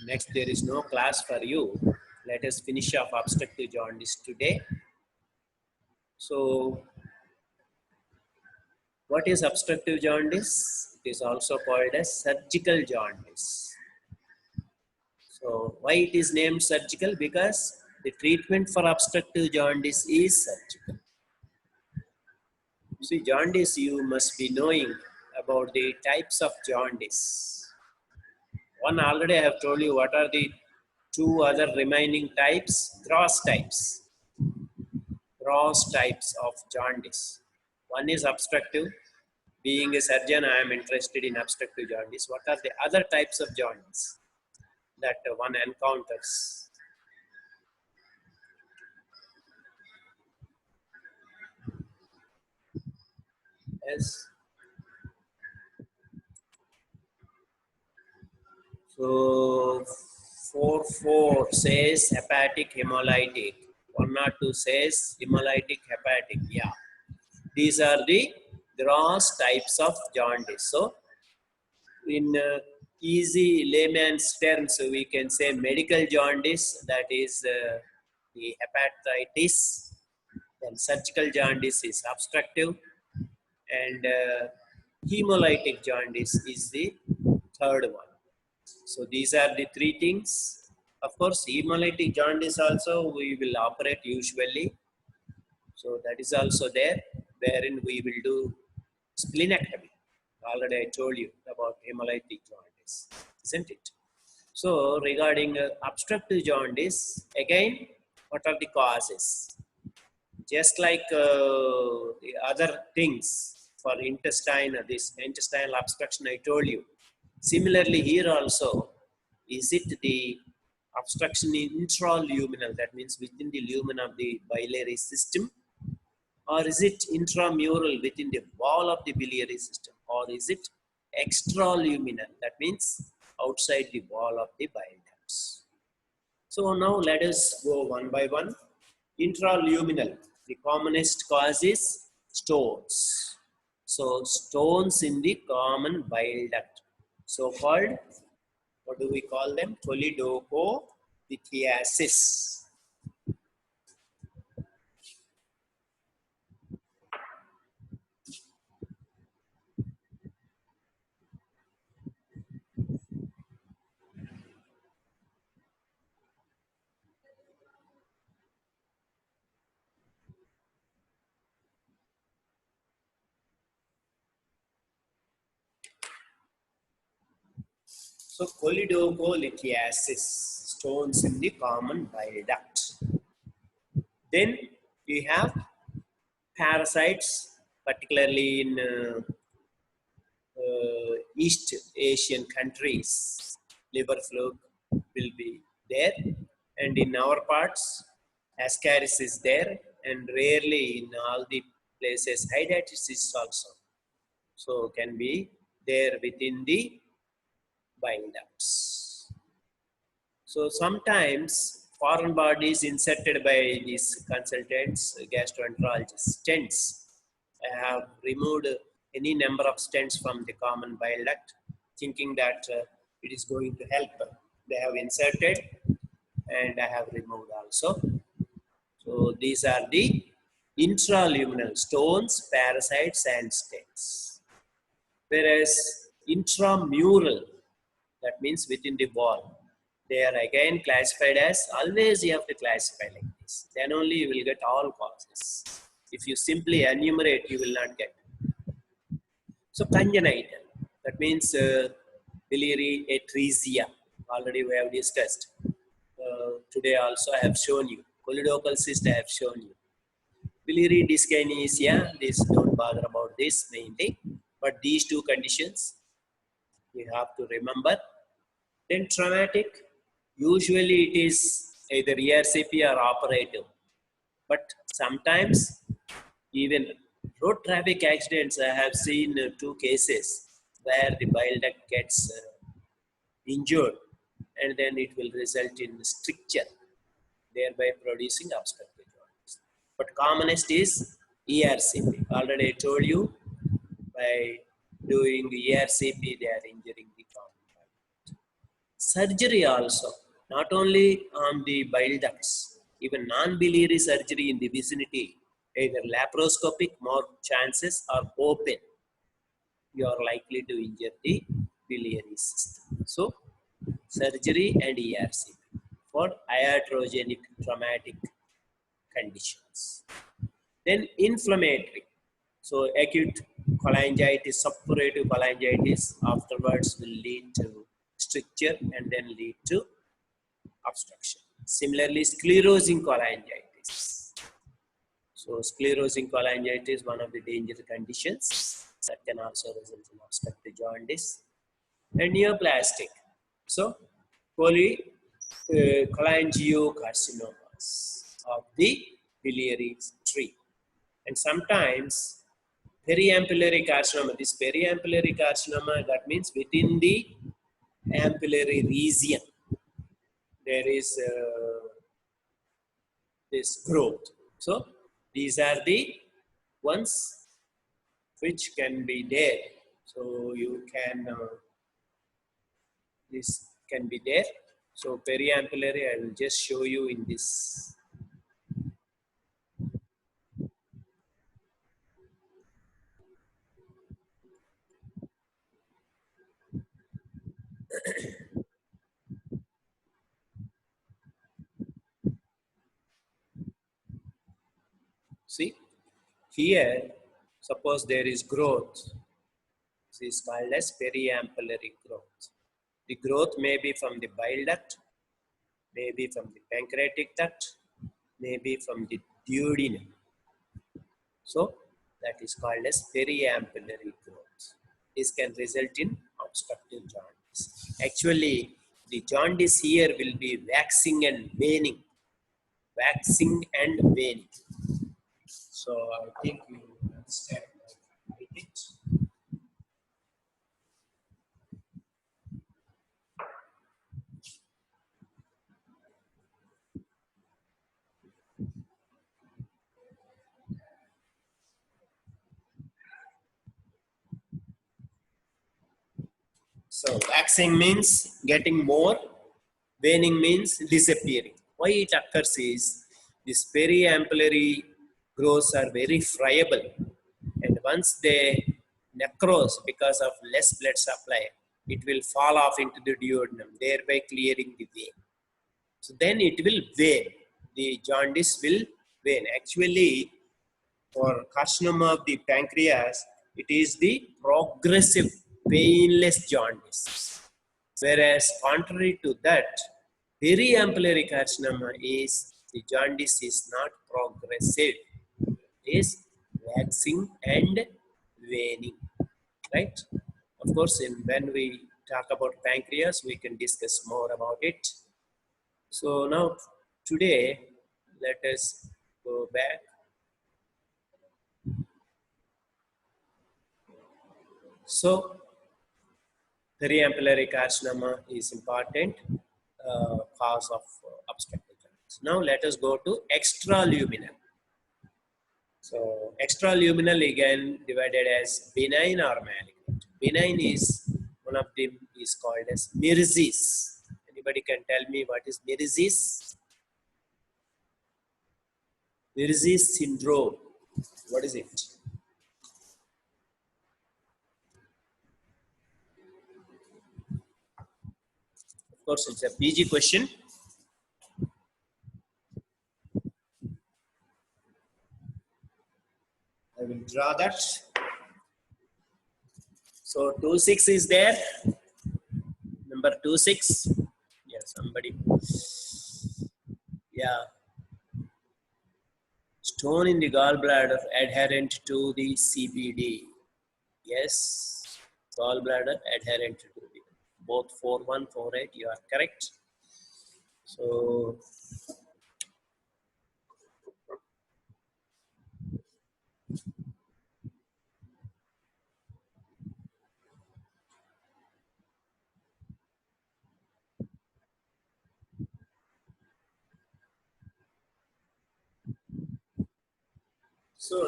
next there is no class for you. Let us finish off obstructive jaundice today. So what is obstructive jaundice? It is also called as surgical jaundice. So why it is named surgical? Because The treatment for obstructive jaundice is surgical. See, jaundice, you must be knowing about the types of jaundice. One, already I have told you what are the two other remaining types, gross types. Gross types of jaundice. One is obstructive. Being a surgeon, I am interested in obstructive jaundice. What are the other types of jaundice that one encounters? Yes. So 4 says hepatic hemolytic. 102 says hemolytic hepatic. Yeah. These are the gross types of jaundice. So in easy layman's terms, we can say medical jaundice, that is the hepatitis. Then surgical jaundice is obstructive, and hemolytic jaundice is the third one. So these are the three things. Of course, hemolytic jaundice also we will operate usually. So that is also there, wherein we will do splenectomy. Already I told you about hemolytic jaundice, isn't it? So regarding obstructive jaundice, again, what are the causes? Just like the other things for this intestinal obstruction I told you. Similarly here also, is it the obstruction in intraluminal, that means within the lumen of the biliary system, or is it intramural within the wall of the biliary system, or is it extraluminal, that means outside the wall of the bile ducts? So now let us go one by one. Intraluminal, the commonest cause is stones. So stones in the common bile duct, so called, what do we call them? Cholelocholithiasis. So cholelocholithiasis, stones in the common bile duct. Then we have parasites, particularly in East Asian countries. Liver fluke will be there, and in our parts, Ascaris is there, and rarely in all the places, Hydatidis is also. So can be there within the bile ducts. So sometimes foreign bodies inserted by these consultants, gastroenterologists, stents. I have removed any number of stents from the common bile duct, thinking that it is going to help. They have inserted and I have removed also. So these are the intraluminal stones, parasites and stents. Whereas intramural, that means within the wall, they are again classified as, always you have to classify like this. Then only you will get all causes. If you simply enumerate, you will not get. So congenital, that means biliary atresia. Already we have discussed. Today also I have shown you. Choledochal cyst I have shown you. Biliary dyskinesia, this don't bother about this mainly. But these two conditions you have to remember. Then traumatic, usually it is either ERCP or operative. But sometimes even road traffic accidents, I have seen 2 cases where the bile duct gets injured and then it will result in stricture, thereby producing obstructive jaundice. But commonest is ERCP. Already I told you, by doing ERCP, they are injuring the common bile duct. Surgery also, not only on the bile ducts, even non-biliary surgery in the vicinity, either laparoscopic, more chances, or open, you are likely to injure the biliary system. So, surgery and ERCP. for iatrogenic traumatic conditions. Then inflammatory. So acute cholangitis, suppurative cholangitis afterwards will lead to stricture and then lead to obstruction. Similarly, sclerosing cholangitis. So sclerosing cholangitis is one of the dangerous conditions that can also result in obstructive jaundice. And neoplastic. So cholangiocarcinomas of the biliary tree. And sometimes periampullary carcinoma. This periampullary carcinoma, that means within the ampullary region there is this growth. So these are the ones which can be there. So you can this can be there. So periampullary, I will just show you in this. See, here, suppose there is growth. This is called as periampullary growth. The growth may be from the bile duct, maybe from the pancreatic duct, maybe from the duodenum. So that is called as periampullary growth. This can result in obstructive jaundice. Actually, the jaundice here will be waxing and waning. Waxing and waning. So I think you understand it. So waxing means getting more, waning means disappearing. Why it occurs is these periampullary growths are very friable, and once they necrose because of less blood supply, it will fall off into the duodenum, thereby clearing the vein. So then it will wane. The jaundice will wane. Actually, for carcinoma of the pancreas, it is the progressive painless jaundice. Whereas contrary to that, periampullary carcinoma is the jaundice is not progressive, it is waxing and waning, right? Of course, when we talk about pancreas, we can discuss more about it. So now today, let us go back. So periampullary carcinoma is important cause of obstructive jaundice. Now let us go to extraluminal. So extraluminal again divided as benign or malignant. Benign is one of them is called as Mirzis. Anybody can tell me what is Mirzis? Mirzis syndrome. What is it? Of course, it's a PG question. I will draw that. So 2-6 is there. Number 2-6. Yeah, somebody. Yeah. Stone in the gallbladder adherent to the CBD. Yes. Gallbladder adherent to the both 4-1, 4-8. You are correct. So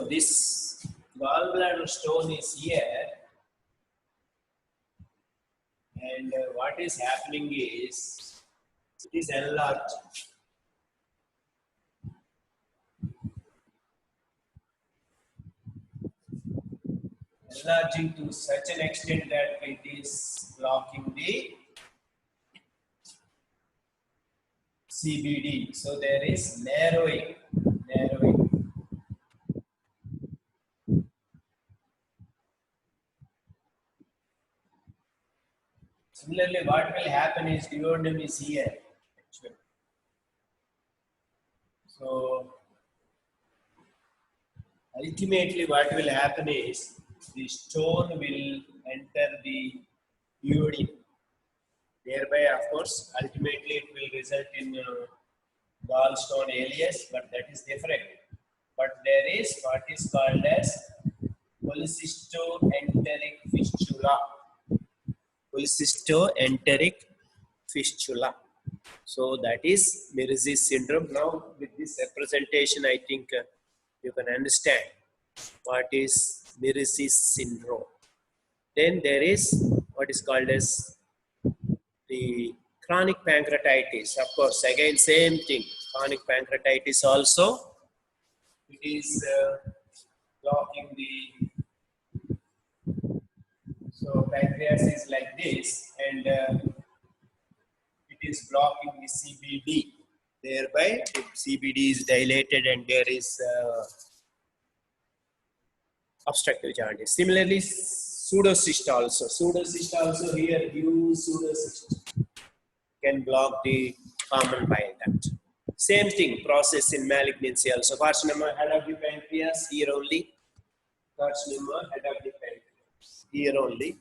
this gallbladder stone is here, and what is happening is it is enlarged. Enlarging to such an extent that it is blocking the CBD. So there is narrowing, narrowing. Similarly, what will happen is duodenum is here. Actually. So ultimately what will happen is the stone will enter the duodenum. Thereby, of course, ultimately it will result in gallstone alias, but that is different. But there is what is called as polycystoenteric fistula. Polycystoenteric fistula. So that is Mersey's syndrome. Now with this representation, I think you can understand what is Mersey's syndrome. Then there is what is called as the chronic pancreatitis. Of course, again same thing. Chronic pancreatitis also, it is blocking the, so pancreas is like this, and it is blocking the CBD. Thereby, the CBD is dilated and there is obstructive jaundice. Similarly, pseudocyst also. Pseudocyst also here, huge pseudocyst can block the common bile duct. Same thing, process in malignancy also. Carcinoma head of the pancreas, here only. Carcinoma head of the pancreas, here only.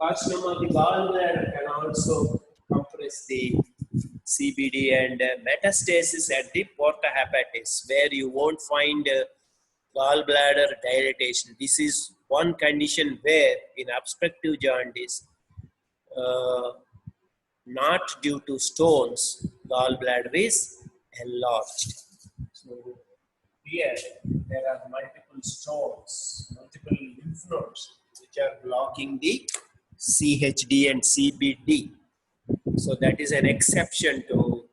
Carcinoma of the gallbladder can also compress the CBD, and metastasis at the porta hepatis, where you won't find gallbladder dilatation. This is one condition where in obstructive jaundice, not due to stones, gallbladder is enlarged. So here there are multiple stones, multiple lymph nodes which are blocking the CHD and CBD. So that is an exception to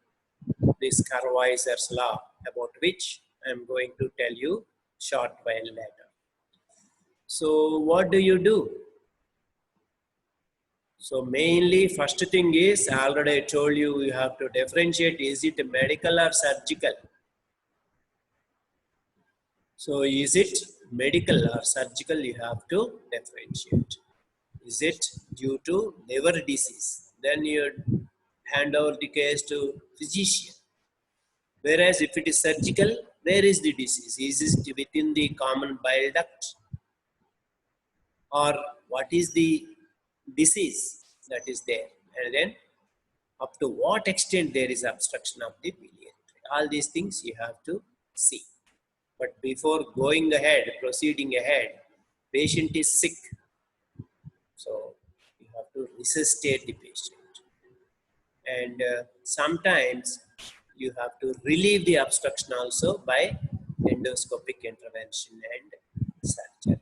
this Carweiser's law, about which I am going to tell you short while later. So what do you do? So mainly first thing is, already I told you, you have to differentiate, is it medical or surgical? So is it medical or surgical? You have to differentiate. Is it due to liver disease? Then you hand over the case to physician. Whereas if it is surgical, where is the disease? Is it within the common bile duct? Or what is the disease that is there? And then up to what extent there is obstruction of the biliary. All these things you have to see. But before going ahead, proceeding ahead, patient is sick. So you have to resuscitate the patient. And sometimes you have to relieve the obstruction also by endoscopic intervention and surgery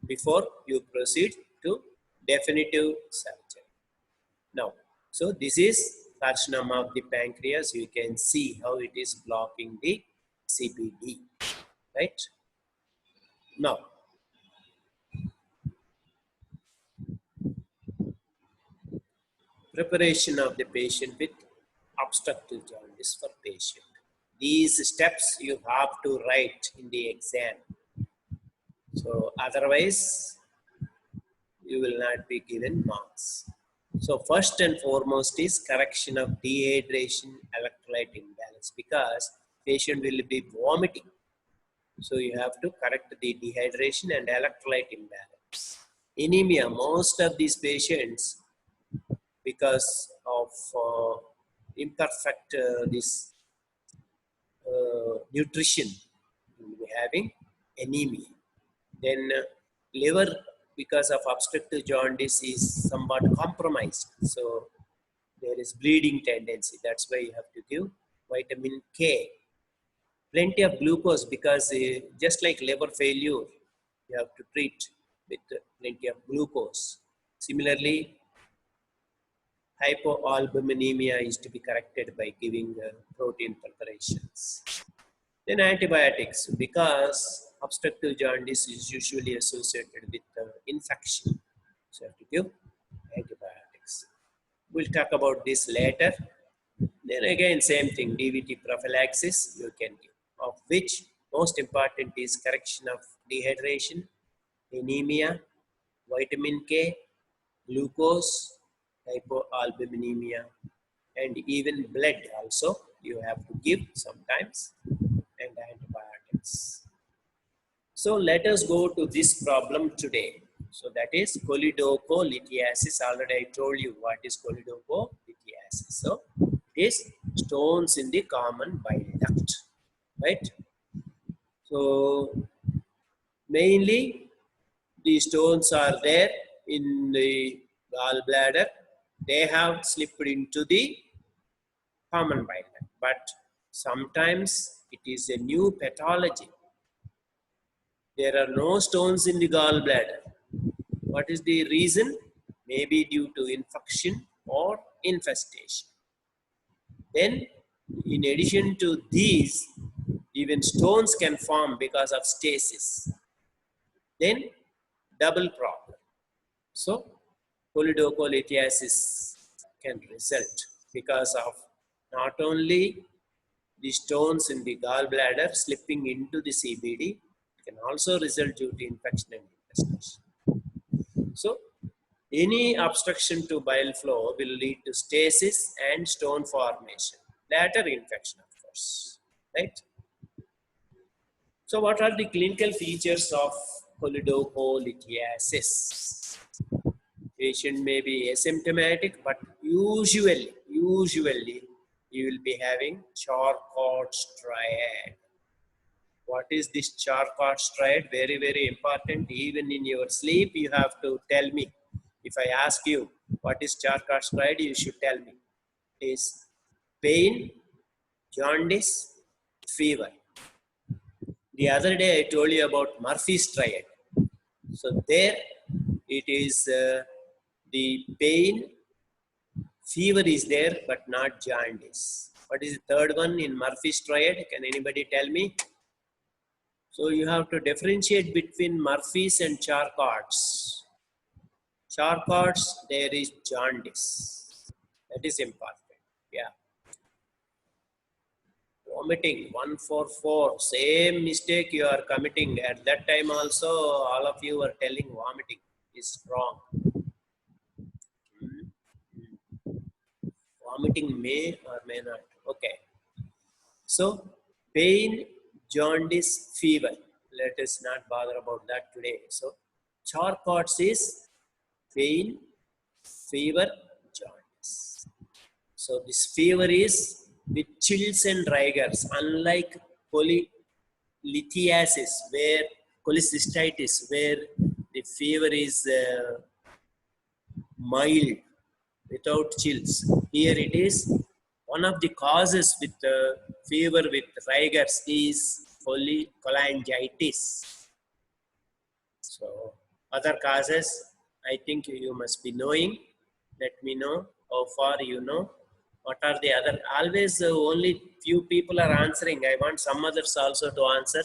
before you proceed to definitive surgery. Now, so this is carcinoma of the pancreas. You can see how it is blocking the CBD, right? Now, preparation of the patient with obstructive jaundice for patient. These steps you have to write in the exam. So otherwise, you will not be given marks. So first and foremost is correction of dehydration, electrolyte imbalance, because patient will be vomiting. So you have to correct the dehydration and electrolyte imbalance. Anemia, most of these patients, because of imperfect nutrition, will be having anemia. Then liver, because of obstructive jaundice, is somewhat compromised. So there is bleeding tendency. That's why you have to give vitamin K. Plenty of glucose, because just like liver failure, you have to treat with plenty of glucose. Similarly, hypoalbuminemia is to be corrected by giving protein preparations. Then antibiotics, because obstructive jaundice is usually associated with infection. So you have to give antibiotics. We'll talk about this later. Then again, same thing, DVT prophylaxis you can give, of which most important is correction of dehydration, anemia, vitamin K, glucose, hypoalbuminemia, and even blood also you have to give sometimes, and antibiotics. So let us go to this problem today. So that is choledocholithiasis. Already I told you what is choledocholithiasis. So it is stones in the common bile duct, right? So mainly the stones are there in the gallbladder. They have slipped into the common bile duct, but sometimes it is a new pathology. There are no stones in the gallbladder. What is the reason? Maybe due to infection or infestation. Then, in addition to these, even stones can form because of stasis. Then, double problem. So, choledocholithiasis can result because of not only the stones in the gallbladder slipping into the CBD, it can also result due to infection and infestation. So, any obstruction to bile flow will lead to stasis and stone formation, later infection, of course, right? So, what are the clinical features of choledocholithiasis? Patient may be asymptomatic, but usually you will be having Charcot striate. What is this Charcot striate? Very, very important. Even in your sleep, you have to tell me. If I ask you what is Charcot striate, you should tell me. It is pain, jaundice, fever. The other day I told you about Murphy's striate. So there it is the pain, fever is there, but not jaundice. What is the third one in Murphy's striate? Can anybody tell me? So you have to differentiate between Murphy's and Charcot's. Charcot's, there is jaundice. That is important. Yeah. Vomiting, 144. Same mistake you are committing. At that time also, all of you were telling vomiting is wrong. Vomiting may or may not. Okay. So, pain, jaundice, fever. Let us not bother about that today. So, Charcot's is pain, fever, jaundice. So, this fever is with chills and rigors, unlike lithiasis, where cholecystitis, where the fever is mild without chills. Here it is one of the causes with fever with rigors is cholangitis. So other causes, I think you must be knowing. Let me know how far you know. What are the other? Always only few people are answering. I want some others also to answer.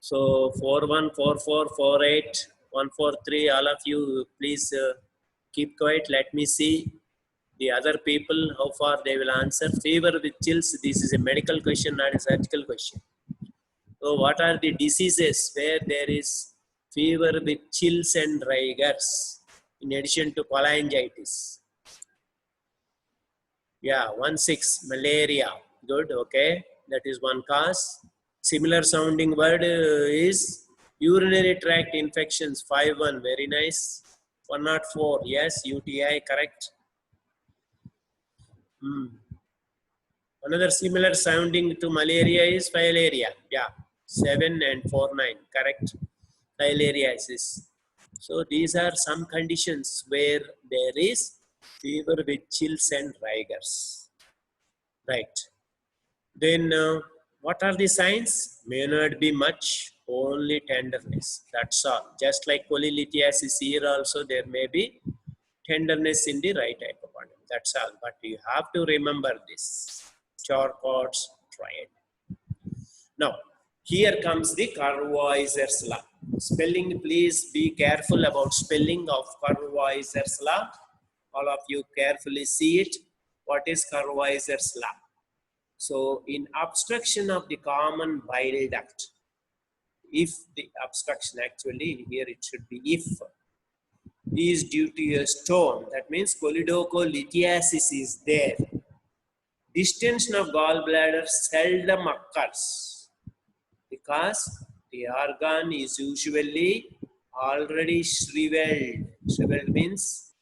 So 414448 143, all of you please keep quiet. Let me see the other people how far they will answer. Fever with chills, this is a medical question, not a surgical question. So what are the diseases where there is fever with chills and rigors in addition to cholangitis? Yeah, 16, malaria. Good, okay. That is one cause. Similar sounding word is urinary tract infections, 51, very nice. 104, yes, UTI, correct. Another similar sounding to malaria is filaria. Yeah, 7 and 49, correct. Filariasis. So these are some conditions where there is fever with chills and rigors. Right. Then what are the signs? May not be much, only tenderness. That's all. Just like polylithiasis here also there may be tenderness in the right hypochondrium. That's all. But you have to remember this. Charcot's triad. Now, here comes the Courvoisier's law. Spelling, please be careful about spelling of Courvoisier's law. All of you carefully see it. What is Carweiser's law? So in obstruction of the common bile duct, if the obstruction, actually here it should be if, is due to a stone, that means cholelocholithiasis is there, distension of gallbladder seldom occurs because the organ is usually already shriveled. Shriveled means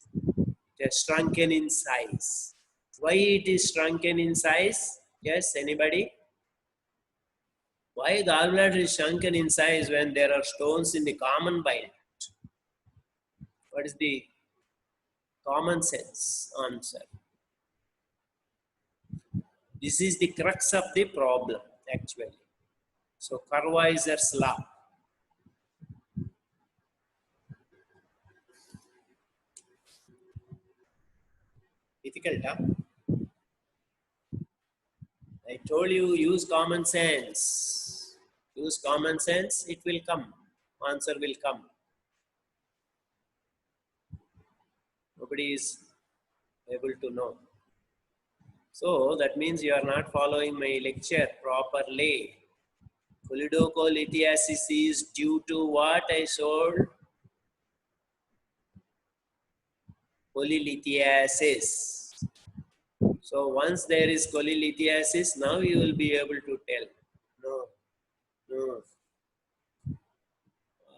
it has shrunken in size. Why it is shrunken in size? Yes, anybody? Why gallbladder is shrunken in size when there are stones in the common bile? What is the common sense answer? This is the crux of the problem, actually. So, Carweiser's law. Difficult, huh? I told you, use common sense. Use common sense, it will come. Answer will come. Nobody is able to know. So that means you are not following my lecture properly. Cholelocholithiasis is due to what I showed? Cholelithiasis. So once there is cholelithiasis, now you will be able to tell. No, no.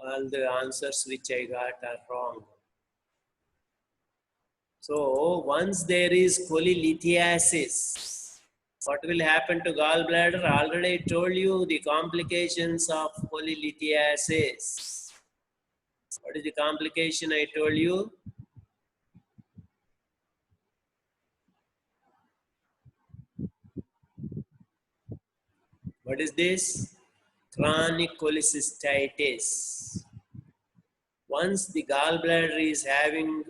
All the answers which I got are wrong. So once there is cholelithiasis, what will happen to gallbladder? Already I told you the complications of cholelithiasis. What is the complication I told you? What is this? Chronic cholecystitis. Once the gallbladder is having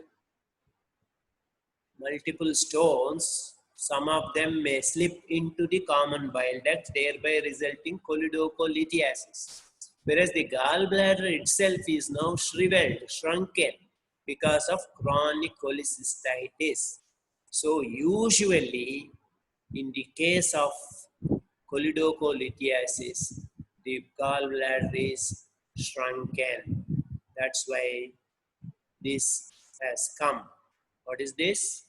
multiple stones, some of them may slip into the common bile duct, thereby resulting cholelocholithiasis. Whereas the gallbladder itself is now shriveled, shrunken because of chronic cholecystitis. So usually in the case of cholelocholithiasis, the gallbladder is shrunken. That's why this has come. What is this?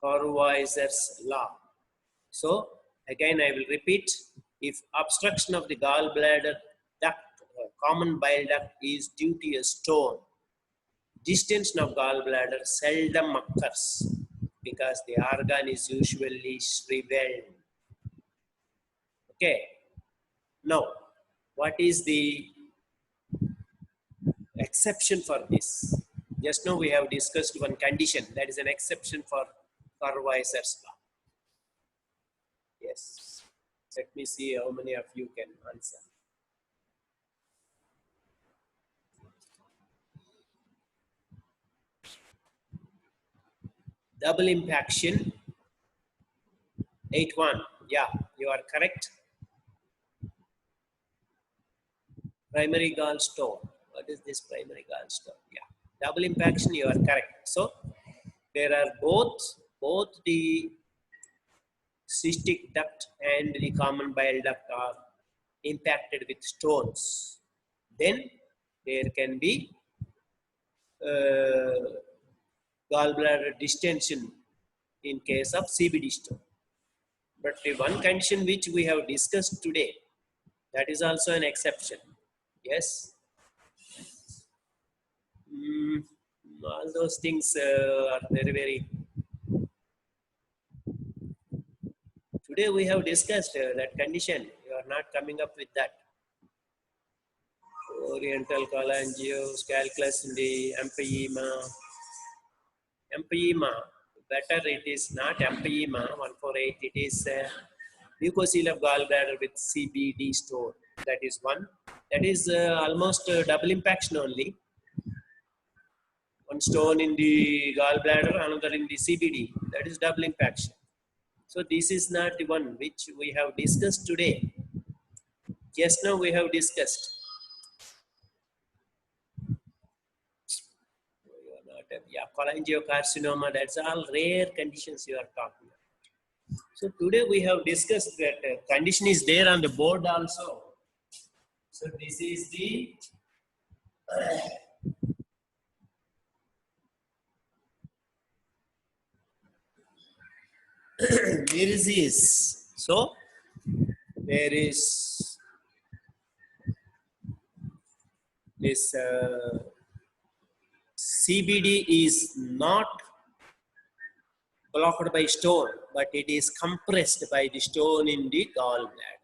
Carweiser's law. So again I will repeat, if obstruction of the gallbladder duct, common bile duct is due to a stone, distension of gallbladder seldom occurs because the organ is usually shriveled. Okay. Now, what is the exception for this? Just now we have discussed one condition, that is an exception for Carweiser's law. Yes. Let me see how many of you can answer. Double impaction. 8-1. Yeah, you are correct. Primary gallstone. What is this primary gallstone? Yeah, double impaction, you are correct. So there are both the cystic duct and the common bile duct are impacted with stones. Then there can be gallbladder distension in case of CBD stone. But the one condition which we have discussed today, that is also an exception. Yes. All those things are very. Today we have discussed that condition. You are not coming up with that. Oriental cholangios, calculus in the empyema. Empyema, better it is not empyema, 148, it is mucocele of gallbladder with CBD stone. That is one. That is almost double impaction only. One stone in the gallbladder, another in the CBD. That is double impaction. So this is not the one which we have discussed today. Just now we have discussed. Yeah, cholangiocarcinoma, that's all rare conditions you are talking about. So today we have discussed that condition is there on the board also. So this is the Mirzi's. So there is this CBD is not blocked by stone, but it is compressed by the stone in the gallbladder.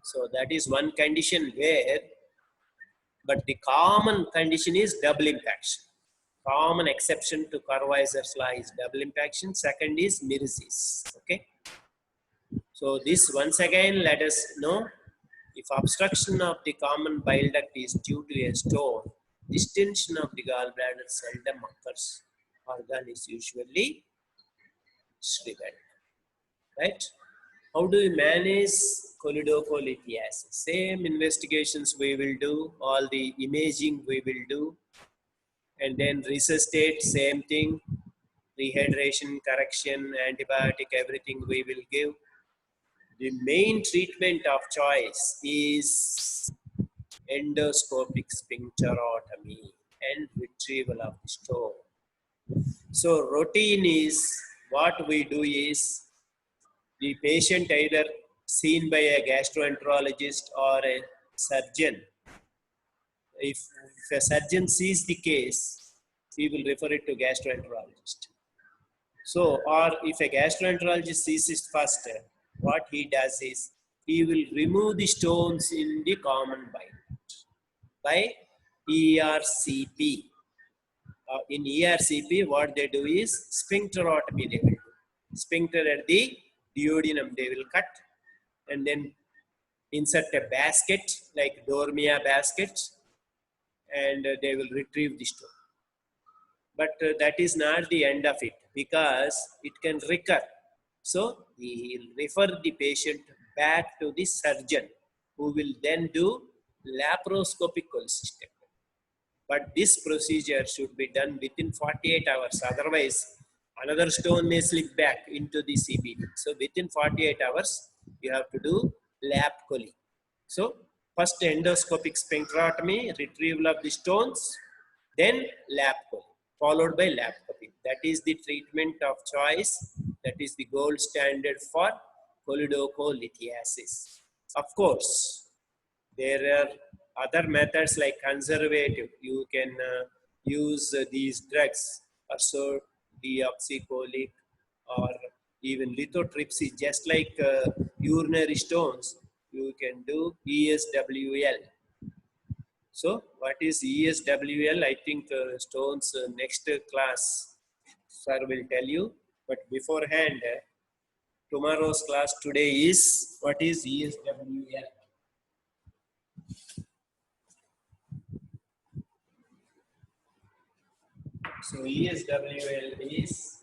So that is one condition where, but the common condition is double impaction. Common exception to Carweiser's law is double impaction. Second is Mirzi's. Okay. So this once again let us know, if obstruction of the common bile duct is due to a stone, distension of the gallbladder seldom occurs. Organ is usually shriveled. Right? How do we manage choledocholithiasis? Same investigations we will do, all the imaging we will do, and then resuscitate, same thing, rehydration, correction, antibiotic, everything we will give. The main treatment of choice is endoscopic sphincterotomy and retrieval of the stone. So routine is, what we do is, the patient either seen by a gastroenterologist or a surgeon. If a surgeon sees the case, he will refer it to gastroenterologist. So, or if a gastroenterologist sees it first, what he does is, he will remove the stones in the common bile by ERCP. In ERCP, what they do is sphincterotomy. They will do sphincter at the duodenum. They will cut and then insert a basket like Dormia basket, and they will retrieve the stone. But that is not the end of it, because it can recur. So we will refer the patient back to the surgeon, who will then do laparoscopic cholecystectomy. But this procedure should be done within 48 hours. Otherwise, another stone may slip back into the CBD. So within 48 hours, you have to do lap chole. So first endoscopic sphincterotomy, retrieval of the stones, then lap chole, followed by laparoscopy. That is the treatment of choice. That is the gold standard for choledocholithiasis. Of course, there are other methods like conservative. You can use these drugs, also deoxycholic or even lithotripsy, just like urinary stones. You can do ESWL. So what is ESWL? I think stones next class sir will tell you. But beforehand, tomorrow's class today is, what is ESWL? So ESWL is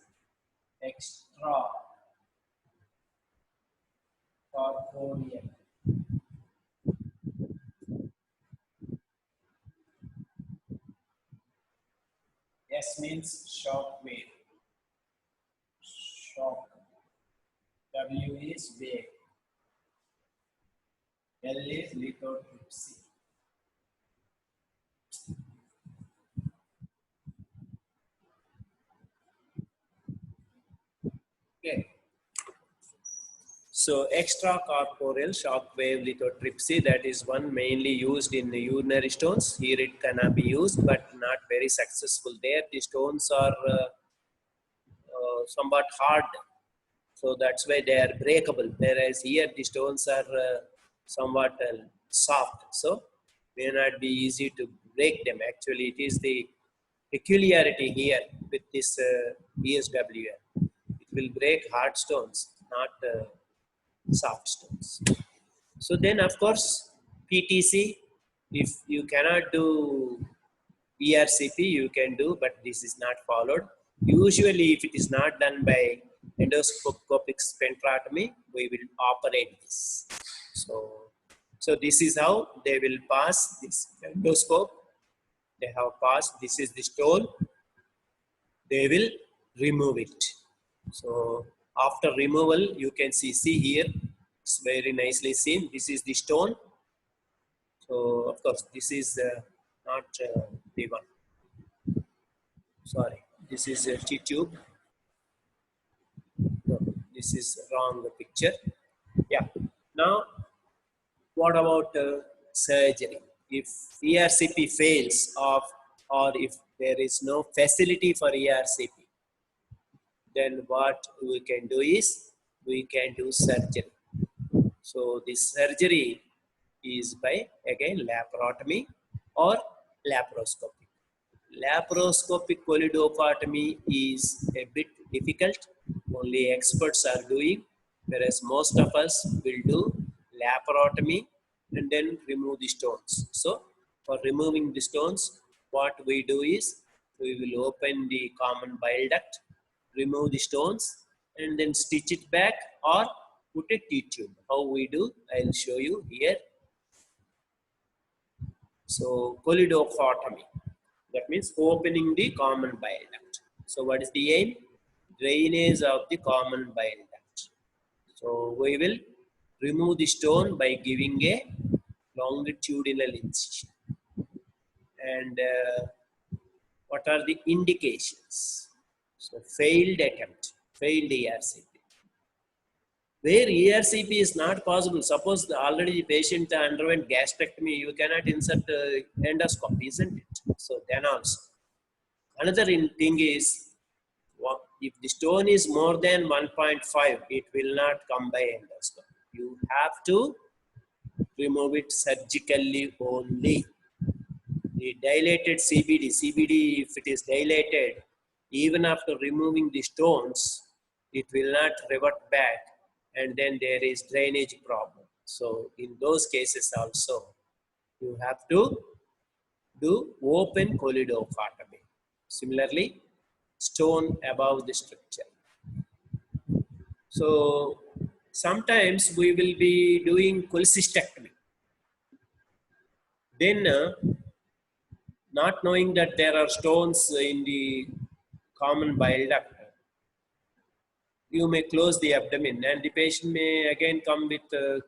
extra corporeal. S means shock wave. Shock. W is wave. L is lithotripsy. Okay. So extracorporeal shock wave lithotripsy, that is one mainly used in the urinary stones. Here it cannot be used, but not very successful there. The stones are somewhat hard, so that's why they are breakable. Whereas here the stones are somewhat soft, so may not be easy to break them. Actually, it is the peculiarity here with this ESWL. It will break hard stones, not soft stones. So then, of course, PTC, if you cannot do ERCP, you can do, but this is not followed. Usually, if it is not done by endoscopic sphincterotomy, we will operate this. So this is how they will pass this endoscope. They have passed. This is the stone. They will remove it. So After removal, you can see here, it's very nicely seen. This is the stone. So of course, this is not the one. Sorry, this is a T-tube. No, this is wrong picture. Yeah. Now, what about surgery? If ERCP fails or if there is no facility for ERCP, then what we can do is we can do surgery. So this surgery is by again laparotomy or laparoscopy. Laparoscopic choledochotomy is a bit difficult. Only experts are doing, whereas most of us will do laparotomy and then remove the stones. So for removing the stones, what we do is we will open the common bile duct, remove the stones, and then stitch it back or put a T-tube. How we do, I'll show you here. So choledochotomy, that means opening the common bile duct. So what is the aim? Drainage of the common bile duct. So we will remove the stone by giving a longitudinal incision. And what are the indications? So failed attempt, failed ERCP. Where ERCP is not possible, suppose already the patient underwent gastrectomy, you cannot insert endoscopy, isn't it? So then also. Another thing is, if the stone is more than 1.5, it will not come by endoscopy. You have to remove it surgically only. The dilated CBD, if it is dilated, even after removing the stones, it will not revert back, and then there is drainage problem. So in those cases also, you have to do open choledochotomy. Similarly, stone above the structure. So sometimes we will be doing cholecystectomy. Then not knowing that there are stones in the common bile duct, you may close the abdomen and the patient may again come with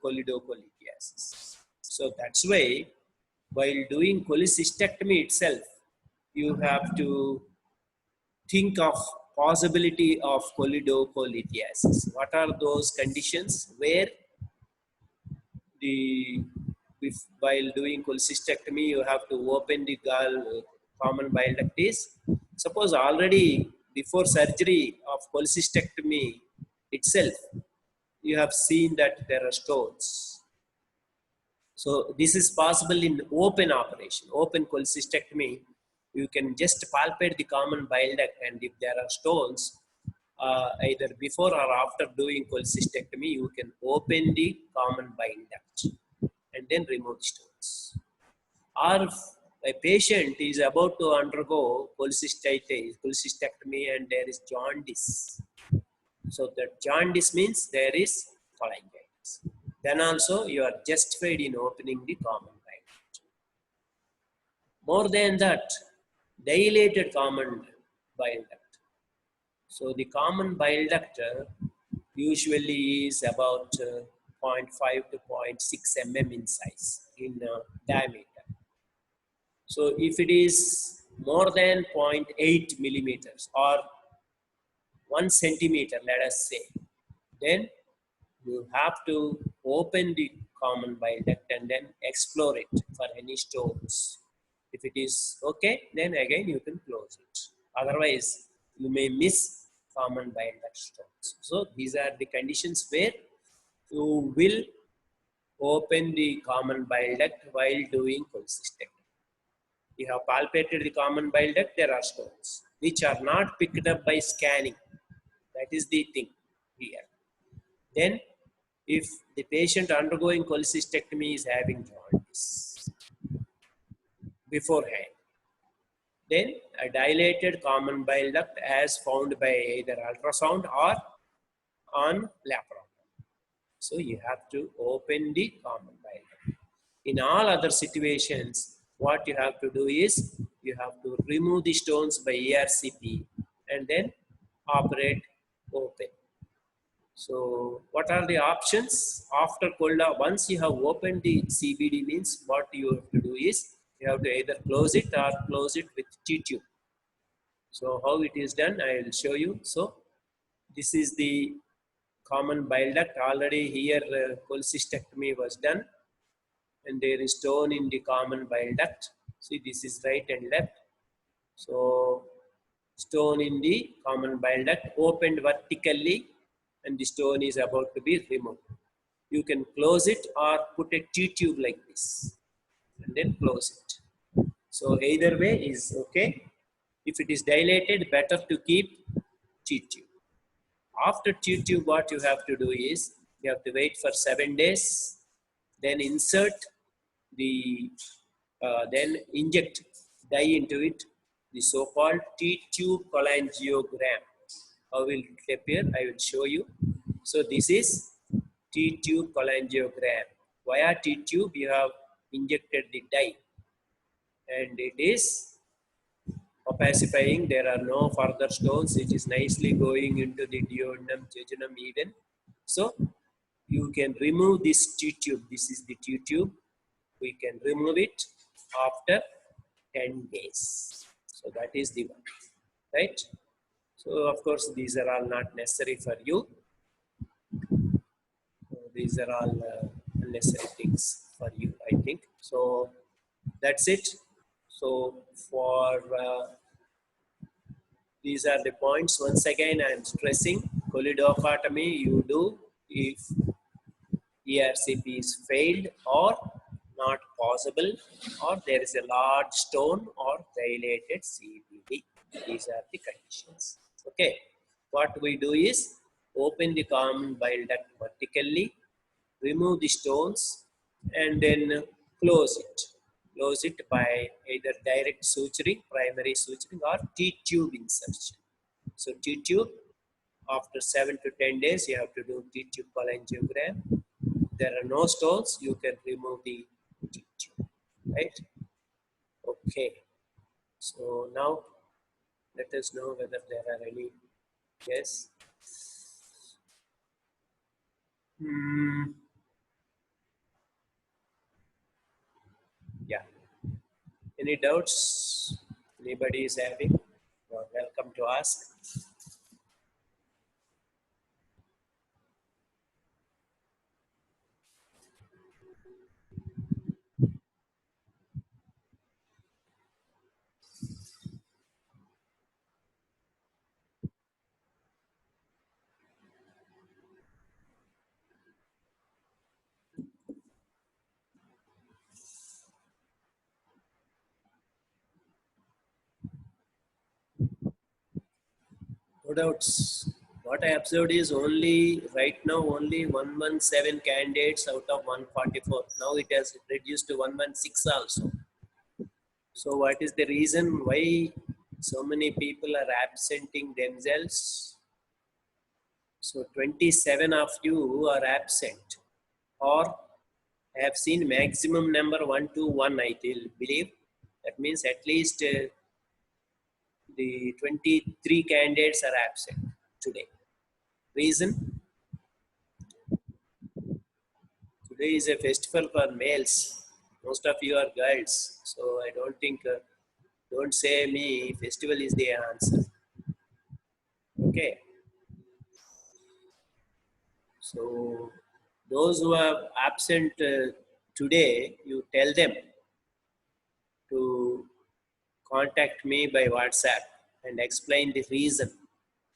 choledocholithiasis. So that's why while doing cholecystectomy itself, you have to think of possibility of choledocholithiasis. What are those conditions where while doing cholecystectomy, you have to open the common bile duct is, suppose already before surgery of cholecystectomy itself, you have seen that there are stones. So this is possible in open operation, open cholecystectomy. You can just palpate the common bile duct, and if there are stones, either before or after doing cholecystectomy, you can open the common bile duct and then remove the stones. Or a patient is about to undergo cholecystectomy and there is jaundice. So that jaundice means there is cholangitis. Then also you are justified in opening the common bile duct. More than that, dilated common bile duct. So the common bile duct usually is about 0.5 to 0.6 mm in size, in diameter. So if it is more than 0.8 millimeters or 1 centimeter, let us say, then you have to open the common bile duct and then explore it for any stones. If it is okay, then again you can close it. Otherwise, you may miss common bile duct stones. So these are the conditions where you will open the common bile duct while doing cholecystectomy. You have palpated the common bile duct, there are stones which are not picked up by scanning. That is the thing here. Then, if the patient undergoing cholecystectomy is having jaundice beforehand, then a dilated common bile duct as found by either ultrasound or on laparoscopy. So you have to open the common bile duct. In all other situations, what you have to do is you have to remove the stones by ERCP and then operate open. So what are the options after cold down? Once you have opened the CBD means what you have to do is you have to either close it or close it with T-tube. So how it is done, I will show you. So this is the common bile duct. Already here cholecystectomy was done and there is stone in the common bile duct. See, this is right and left. So stone in the common bile duct opened vertically and the stone is about to be removed. You can close it or put a T-tube like this and then close it. So either way is okay. If it is dilated, better to keep T-tube. After T-tube, what you have to do is you have to wait for 7 days, then insert the, then inject dye into it, the so-called T-tube cholangiogram. How will it appear? I will show you. So this is T-tube cholangiogram. Via T-tube, you have injected the dye, and it is opacifying. There are no further stones. It is nicely going into the duodenum, jejunum even. So you can remove this T-tube. This is the T-tube. We can remove it after 10 days. So that is the one, right? So of course, these are all not necessary for you. These are all unnecessary things for you, I think. So that's it. So for these are the points. Once again, I am stressing choledochotomy you do if ERCP is failed or not possible, or there is a large stone or dilated CBD. These are the conditions. Okay. What we do is open the common bile duct vertically, remove the stones, and then close it. Close it by either direct suturing, primary suturing, or T-tube insertion. So T-tube, after 7 to 10 days, you have to do T-tube cholangiogram. There are no stones, you can remove the T-tube, right? Okay. So now let us know whether there are any. Yes. Yeah. Any doubts? Anybody is having? You are welcome to ask. No doubts. What I observed is only right now only 117 candidates out of 144. Now it has reduced to 116 also. So what is the reason why so many people are absenting themselves? So 27 of you are absent, or I have seen maximum number 121, I believe. That means at least the 23 candidates are absent today. Reason? Today is a festival for males. Most of you are girls. So I don't think, don't say me, festival is the answer. Okay. So those who are absent today, you tell them to contact me by WhatsApp and explain the reason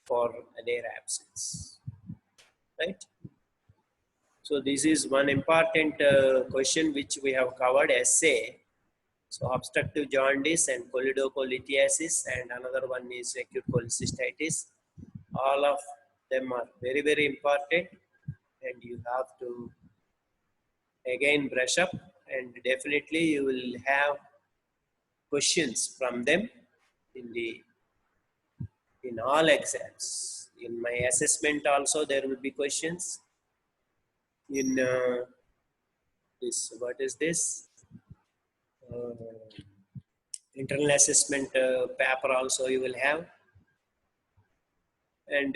for their absence, right? So this is one important question which we have covered, essay. So obstructive jaundice and choledocholithiasis, and another one is acute cholecystitis. All of them are very, very important, and you have to again brush up, and definitely you will have questions from them in all exams. In my assessment also there will be questions. In this, what is this? Internal assessment paper also you will have. and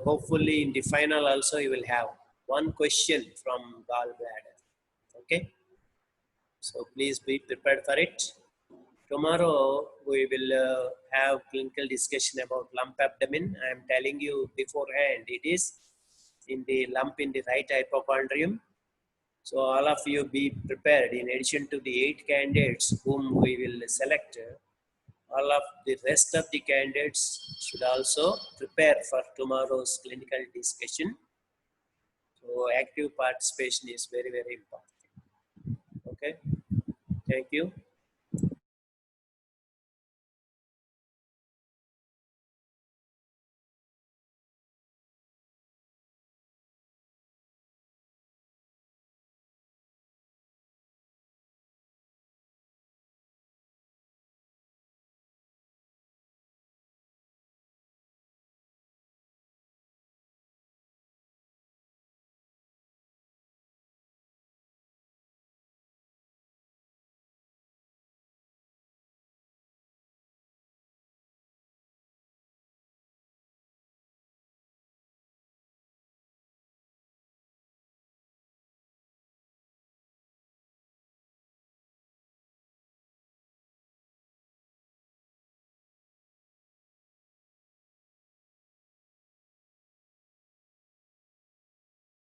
hopefully in the final also you will have one question from gallbladder. Okay, so please be prepared for it. Tomorrow we will have clinical discussion about lump abdomen. I am telling you beforehand, it is in the lump in the right hypochondrium. So all of you be prepared. In addition to the 8 candidates whom we will select, all of the rest of the candidates should also prepare for tomorrow's clinical discussion. So active participation is very, very important. Okay, thank you.